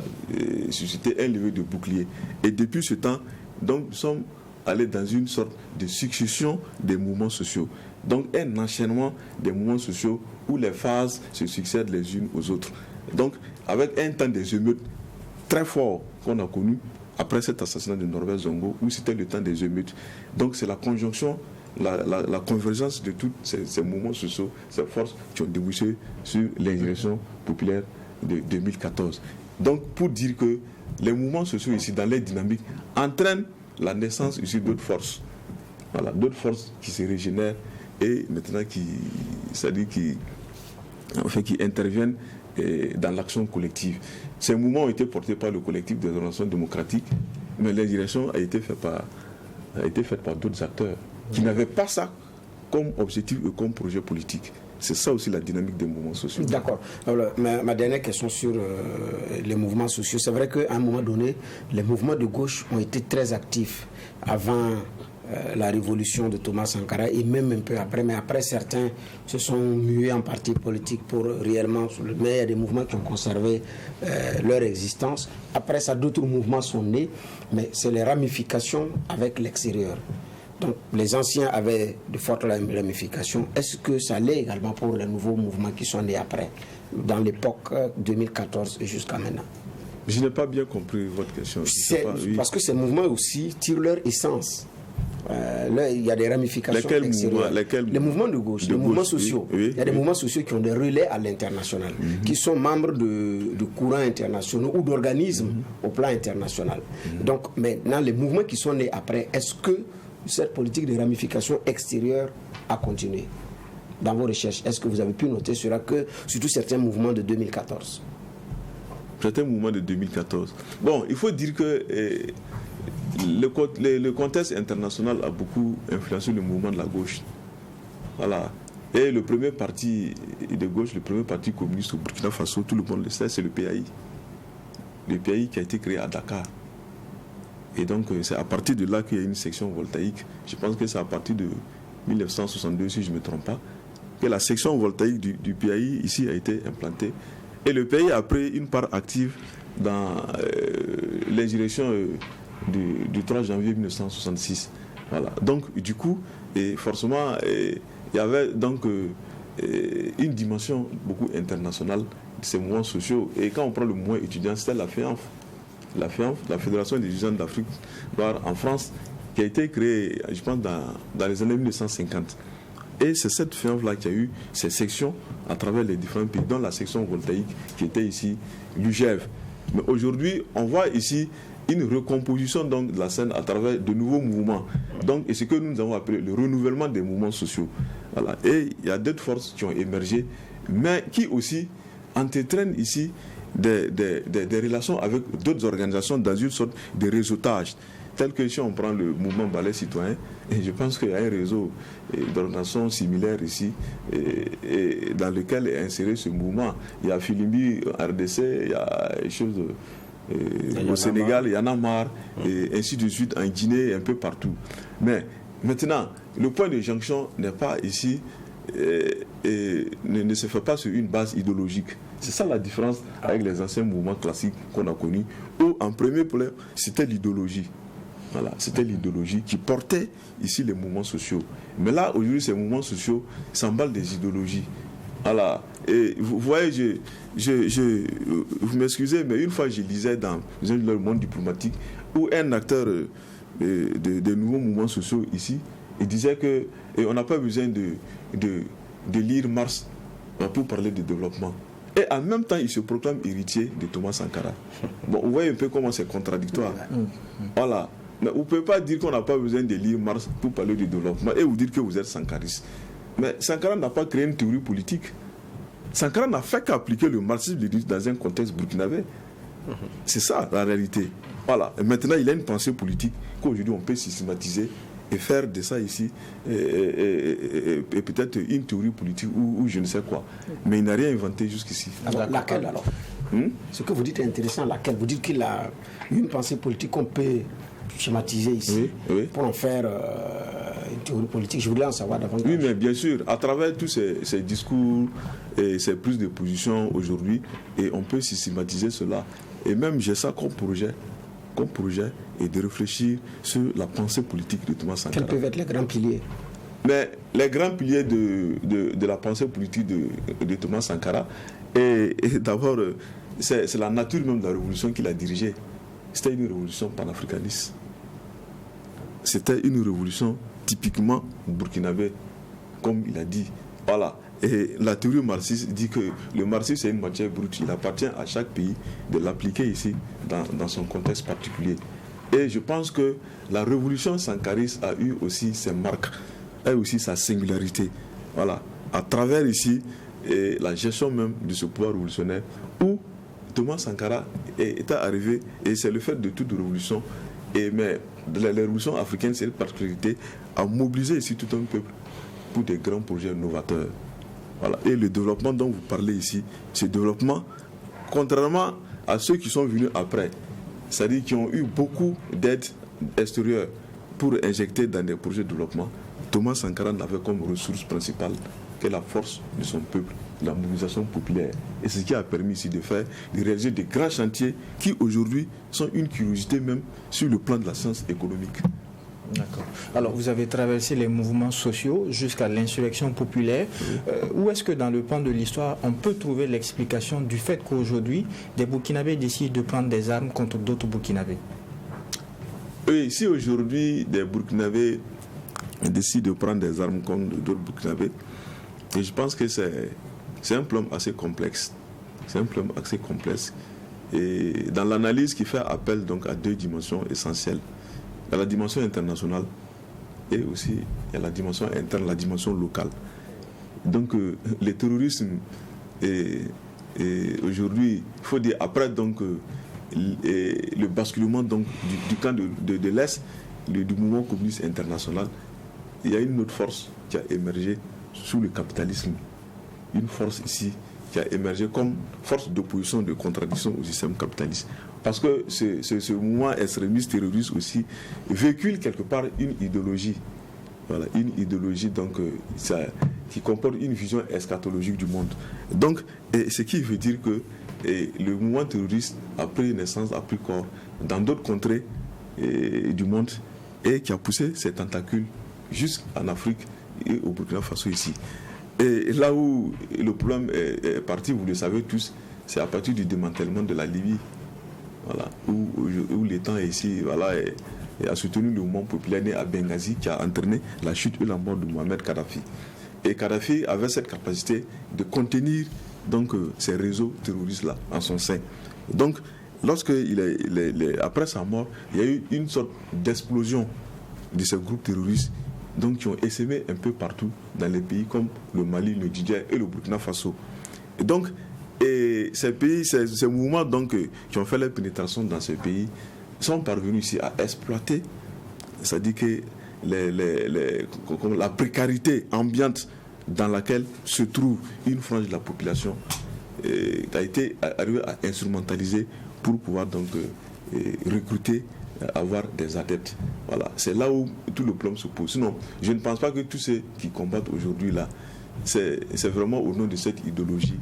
suscité un lever de bouclier. Et depuis ce temps, donc, nous sommes allés dans une sorte de succession des mouvements sociaux. Donc un enchaînement des mouvements sociaux où les phases se succèdent les unes aux autres. Donc avec un temps des émeutes très fort qu'on a connu après cet assassinat de Norbert Zongo, où c'était le temps des émeutes. Donc c'est la conjonction, la convergence de tous ces mouvements sociaux, ces forces qui ont débouché sur l'insurrection populaire de 2014. Donc pour dire que les mouvements sociaux ici, dans leur dynamique, entraînent la naissance ici d'autres forces. Voilà, d'autres forces qui se régénèrent et maintenant qui interviennent dans l'action collective. Ces mouvements ont été portés par le collectif des organisations démocratiques, mais la direction a été faite par d'autres acteurs qui n'avaient pas ça comme objectif et comme projet politique. C'est ça aussi la dynamique des mouvements sociaux. D'accord. Alors, ma dernière question sur les mouvements sociaux. C'est vrai qu'à un moment donné, les mouvements de gauche ont été très actifs avant la révolution de Thomas Sankara et même un peu après. Mais après, certains se sont mués en partis politiques pour réellement... Mais il y a des mouvements qui ont conservé leur existence. Après ça, d'autres mouvements sont nés, mais c'est les ramifications avec l'extérieur. Donc, les anciens avaient de fortes ramifications. Est-ce que ça l'est également pour les nouveaux mouvements qui sont nés après, dans l'époque 2014 et jusqu'à maintenant? Je n'ai pas bien compris votre question. Parce que ces mouvements aussi tirent leur essence. Là, il y a des ramifications extérieures. Les mouvements de gauche, les mouvements sociaux. Il y a des mouvements sociaux qui ont des relais à l'international, qui sont membres de courants internationaux ou d'organismes au plan international. Donc, maintenant, les mouvements qui sont nés après, est-ce que cette politique de ramification extérieure a continué? Dans vos recherches, est-ce que vous avez pu noter cela, que surtout certains mouvements de 2014? Certains mouvements de 2014. Bon, il faut dire que le contexte international a beaucoup influencé le mouvement de la gauche. Voilà. Et le premier parti de gauche, le premier parti communiste au Burkina Faso, tout le monde le sait, c'est le PAI. Le PAI qui a été créé à Dakar. Et donc, c'est à partir de là qu'il y a une section voltaïque. Je pense que c'est à partir de 1962, si je ne me trompe pas, que la section voltaïque du PAI ici a été implantée. Et le pays a pris une part active dans l'insurrection du 3 janvier 1966. Voilà. Donc, du coup, forcément, il y avait donc une dimension beaucoup internationale de ces mouvements sociaux. Et quand on prend le mouvement étudiant, c'était la FEANF. La FEANF, la Fédération des étudiants d'Afrique noire en France, qui a été créée, je pense, dans les années 1950. Et c'est cette FEANF-là qui a eu ces sections à travers les différents pays, dont la section voltaïque qui était ici, l'UGEV. Mais aujourd'hui, on voit ici une recomposition donc, de la scène à travers de nouveaux mouvements. Donc, et ce que nous avons appelé le renouvellement des mouvements sociaux. Voilà. Et il y a d'autres forces qui ont émergé, mais qui aussi entretiennent ici des relations avec d'autres organisations dans une sorte de réseautage. Tel que si on prend le mouvement Balai Citoyen, et je pense qu'il y a un réseau d'organisations similaires ici, et dans lequel est inséré ce mouvement. Il y a Filimbi, RDC, il y a des choses au Sénégal, il y en a marre, et ainsi de suite, en Guinée, un peu partout. Mais maintenant, le point de jonction n'est pas ici, ne se fait pas sur une base idéologique. C'est ça la différence avec les anciens mouvements classiques qu'on a connus, où en premier plan, c'était l'idéologie. Voilà, c'était l'idéologie qui portait ici les mouvements sociaux. Mais là, aujourd'hui, ces mouvements sociaux s'emballent des idéologies. Voilà. Et vous voyez, vous m'excusez, mais une fois je lisais dans le monde diplomatique où un acteur de nouveaux mouvements sociaux ici, il disait que on n'a pas besoin de lire Marx pour parler de développement. Et en même temps, il se proclame héritier de Thomas Sankara. Bon, vous voyez un peu comment c'est contradictoire. Voilà. Mais vous ne pouvez pas dire qu'on n'a pas besoin de lire Marx pour parler de développement et vous dire que vous êtes sankariste. Mais Sankara n'a pas créé une théorie politique. Sankara n'a fait qu'appliquer le marxisme dans un contexte burkinabé. C'est ça la réalité. Voilà. Et maintenant, il a une pensée politique qu'aujourd'hui on peut systématiser et faire de ça ici et peut-être une théorie politique ou je ne sais quoi. Mais il n'a rien inventé jusqu'ici. Alors, laquelle alors Ce que vous dites est intéressant. Laquelle? Vous dites qu'il a une pensée politique qu'on peut schématiser ici pour en faire une théorie politique. Je voulais en savoir davantage. Oui, mais bien sûr, à travers tous ces discours et ces prises de position aujourd'hui, et on peut systématiser cela. Et même j'ai ça comme projet et de réfléchir sur la pensée politique de Thomas Sankara. Quels peuvent être les grands piliers? Mais les grands piliers de la pensée politique de Thomas Sankara, et d'abord, c'est la nature même de la révolution qu'il a dirigée. C'était une révolution panafricaniste. C'était une révolution typiquement burkinabé, comme il a dit. Voilà. Et la théorie marxiste dit que le marxisme c'est une matière brute. Il appartient à chaque pays de l'appliquer ici dans son contexte particulier. Et je pense que la révolution sankariste a eu aussi ses marques, a aussi sa singularité. Voilà. À travers ici la gestion même de ce pouvoir révolutionnaire où Thomas Sankara est arrivé, et c'est le fait de toute révolution. Mais les révolutions africaines, c'est une particularité à mobiliser ici tout un peuple pour des grands projets novateurs. Voilà. Et le développement dont vous parlez ici, ce développement, contrairement à ceux qui sont venus après, c'est-à-dire qui ont eu beaucoup d'aide extérieure pour injecter dans des projets de développement, Thomas Sankara n'avait comme ressource principale que la force de son peuple, la mobilisation populaire. Et c'est ce qui a permis ici de réaliser des grands chantiers qui aujourd'hui sont une curiosité même sur le plan de la science économique. D'accord. Alors, vous avez traversé les mouvements sociaux jusqu'à l'insurrection populaire. Où est-ce que dans le pan de l'histoire, on peut trouver l'explication du fait qu'aujourd'hui, des Burkinabés décident de prendre des armes contre d'autres Burkinabés? Oui, si aujourd'hui, des Burkinabés décident de prendre des armes contre d'autres Burkinabés, et je pense que c'est un problème assez complexe. C'est un problème assez complexe. Et dans l'analyse qui fait appel donc à deux dimensions essentielles, il y a la dimension internationale et aussi il y a la dimension interne, la dimension locale. Donc le terrorisme, aujourd'hui, il faut dire, après donc, le basculement donc, du camp de l'Est, du mouvement communiste international, il y a une autre force qui a émergé sous le capitalisme. Une force ici qui a émergé comme force d'opposition, de contradiction au système capitaliste. Parce que ce mouvement extrémiste terroriste aussi véhicule quelque part une idéologie. Voilà, une idéologie donc, qui comporte une vision eschatologique du monde. Donc, ce qui veut dire que le mouvement terroriste a pris naissance, a pris corps dans d'autres contrées du monde. et qui a poussé ses tentacules jusqu'en Afrique et au Burkina Faso ici. Et là où le problème est parti, vous le savez tous, c'est à partir du démantèlement de la Libye, voilà, où l'État ici, voilà, et a soutenu le mouvement populaire né à Benghazi qui a entraîné la chute et la mort de Mohamed Kadhafi. Et Kadhafi avait cette capacité de contenir donc ces réseaux terroristes-là en son sein. Donc, après sa mort, il y a eu une sorte d'explosion de ces groupes terroristes donc, qui ont essaimé un peu partout dans les pays comme le Mali, le Niger et le Burkina Faso. Et donc, ces pays, ces mouvements donc, qui ont fait leur pénétration dans ces pays sont parvenus ici à exploiter, c'est-à-dire que la précarité ambiante dans laquelle se trouve une frange de la population a été arrivé à instrumentaliser pour pouvoir donc recruter, avoir des adeptes. Voilà, c'est là où tout le problème se pose. Sinon, je ne pense pas que tous ceux qui combattent aujourd'hui là, c'est vraiment au nom de cette idéologie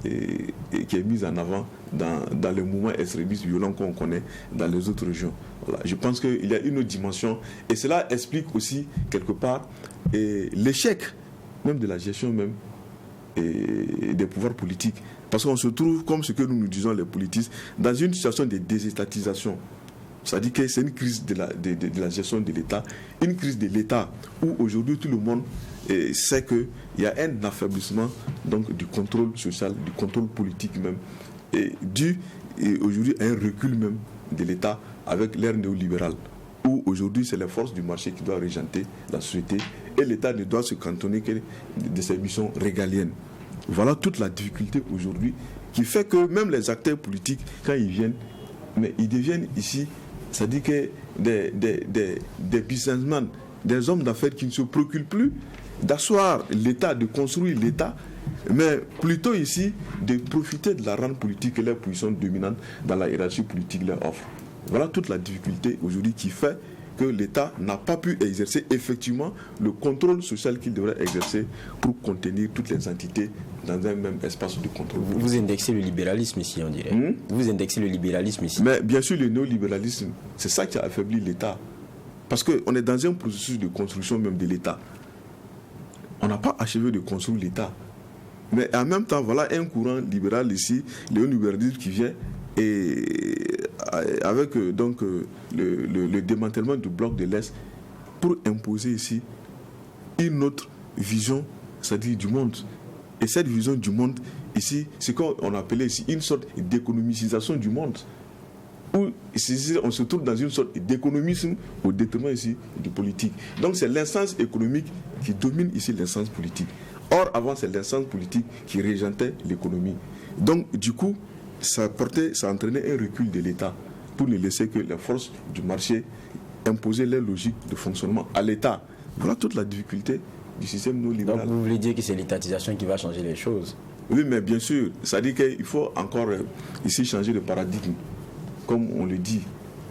qui est mise en avant dans le mouvement extrémiste violent qu'on connaît dans les autres régions. Voilà. Je pense qu'il y a une autre dimension et cela explique aussi quelque part l'échec même de la gestion même des pouvoirs politiques. Parce qu'on se trouve, comme ce que nous disons les politistes, dans une situation de désétatisation. C'est-à-dire que c'est une crise de la gestion de l'État, une crise de l'État où aujourd'hui tout le monde sait qu'il y a un affaiblissement donc, du contrôle social, du contrôle politique même, et dû aujourd'hui à un recul même de l'État avec l'ère néolibérale, où aujourd'hui c'est les forces du marché qui doivent régenter la société et l'État ne doit se cantonner que de ses missions régaliennes. Voilà toute la difficulté aujourd'hui qui fait que même les acteurs politiques, quand ils viennent, mais ils deviennent ici, c'est-à-dire que des businessmen, des hommes d'affaires qui ne se préoccupent plus d'asseoir l'État, de construire l'État, mais plutôt ici de profiter de la rente politique que leur position dominante dans la hiérarchie politique leur offre. Voilà toute la difficulté aujourd'hui qui fait que l'État n'a pas pu exercer effectivement le contrôle social qu'il devrait exercer pour contenir toutes les entités dans un même espace de contrôle. Vous indexez le libéralisme ici, on dirait. Vous indexez le libéralisme ici. Mais bien sûr, le néolibéralisme, c'est ça qui a affaibli l'État. Parce qu'on est dans un processus de construction même de l'État. On n'a pas achevé de construire l'État. Mais en même temps, voilà un courant libéral ici, le néolibéralisme qui vient et avec donc le démantèlement du bloc de l'Est pour imposer ici une autre vision, c'est-à-dire du monde. Et cette vision du monde ici, c'est qu'on appelait ici une sorte d'économisation du monde. Où on se trouve dans une sorte d'économisme au détriment ici du politique. Donc c'est l'instance économique qui domine ici l'instance politique. Or avant c'est l'instance politique qui régentait l'économie. Donc du coup ça entraînait un recul de l'État pour ne laisser que les forces du marché imposer leur logique de fonctionnement à l'État. Voilà toute la difficulté du système néolibéral. Donc vous voulez dire que c'est l'étatisation qui va changer les choses? Oui, mais bien sûr, ça dit qu'il faut encore ici changer de paradigme, comme on le dit.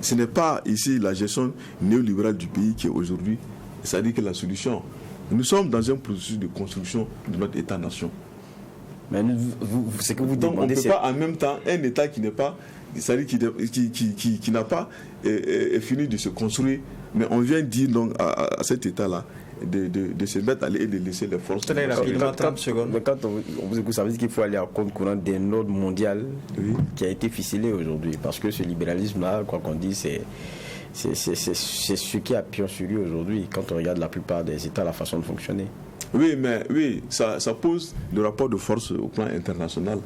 Ce n'est pas ici la gestion néolibérale du pays qui est aujourd'hui, ça dit que la solution. Nous sommes dans un processus de construction de notre État-nation. Mais ce que vous demandez, on ne peut pas en même temps un État qui n'est pas, c'est-à-dire qui n'a pas fini de se construire, mais on vient dire donc à cet État-là de se mettre à aller et de laisser les forces. Très rapidement, 30 secondes. Mais quand on vous écoute, ça veut dire qu'il faut aller à compte courant d'un ordre mondial qui a été ficelé aujourd'hui. Parce que ce libéralisme-là, quoi qu'on dise, c'est ce qui a pion sur lui aujourd'hui, quand on regarde la plupart des États, la façon de fonctionner. Oui, mais ça pose le rapport de force au plan international.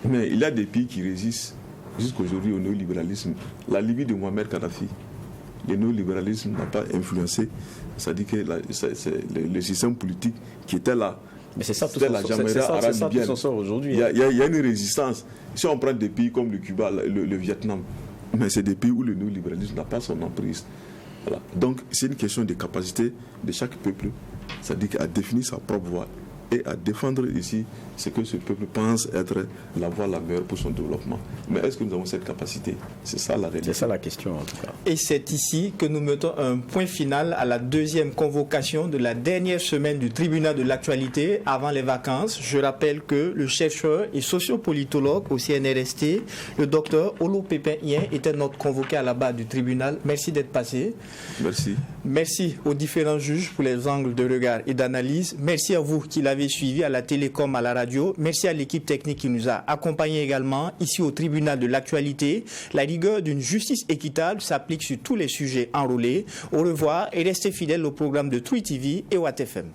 Mais il y a des pays qui résistent jusqu'aujourd'hui au néolibéralisme. La Libye de Mohamed Kadhafi, le néolibéralisme n'a pas influencé. C'est-à-dire que le système politique qui était là, mais c'est ça tout son sort aujourd'hui. Il y a une résistance. Si on prend des pays comme le Cuba, le Vietnam, mais c'est des pays où le néolibéralisme n'a pas son emprise. Voilà. Donc c'est une question de capacité de chaque peuple, c'est-à-dire à définir sa propre voie et à défendre ici ce que ce peuple pense être la voie la meilleure pour son développement. Mais est-ce que nous avons cette capacité? C'est ça la réalité. C'est ça la question en tout cas. Et c'est ici que nous mettons un point final à la deuxième convocation de la dernière semaine du tribunal de l'actualité avant les vacances. Je rappelle que le chercheur et sociopolitologue au CNRST, le docteur Olo Pépin-Yen, était notre convoqué à la barre du tribunal. Merci d'être passé. Merci. Merci aux différents juges pour les angles de regard et d'analyse. Merci à vous qui l'avez suivi à la télé comme à la radio. Merci à l'équipe technique qui nous a accompagnés également ici au tribunal de l'actualité. La rigueur d'une justice équitable s'applique sur tous les sujets enrôlés. Au revoir et restez fidèles au programme de True TV et Watt FM.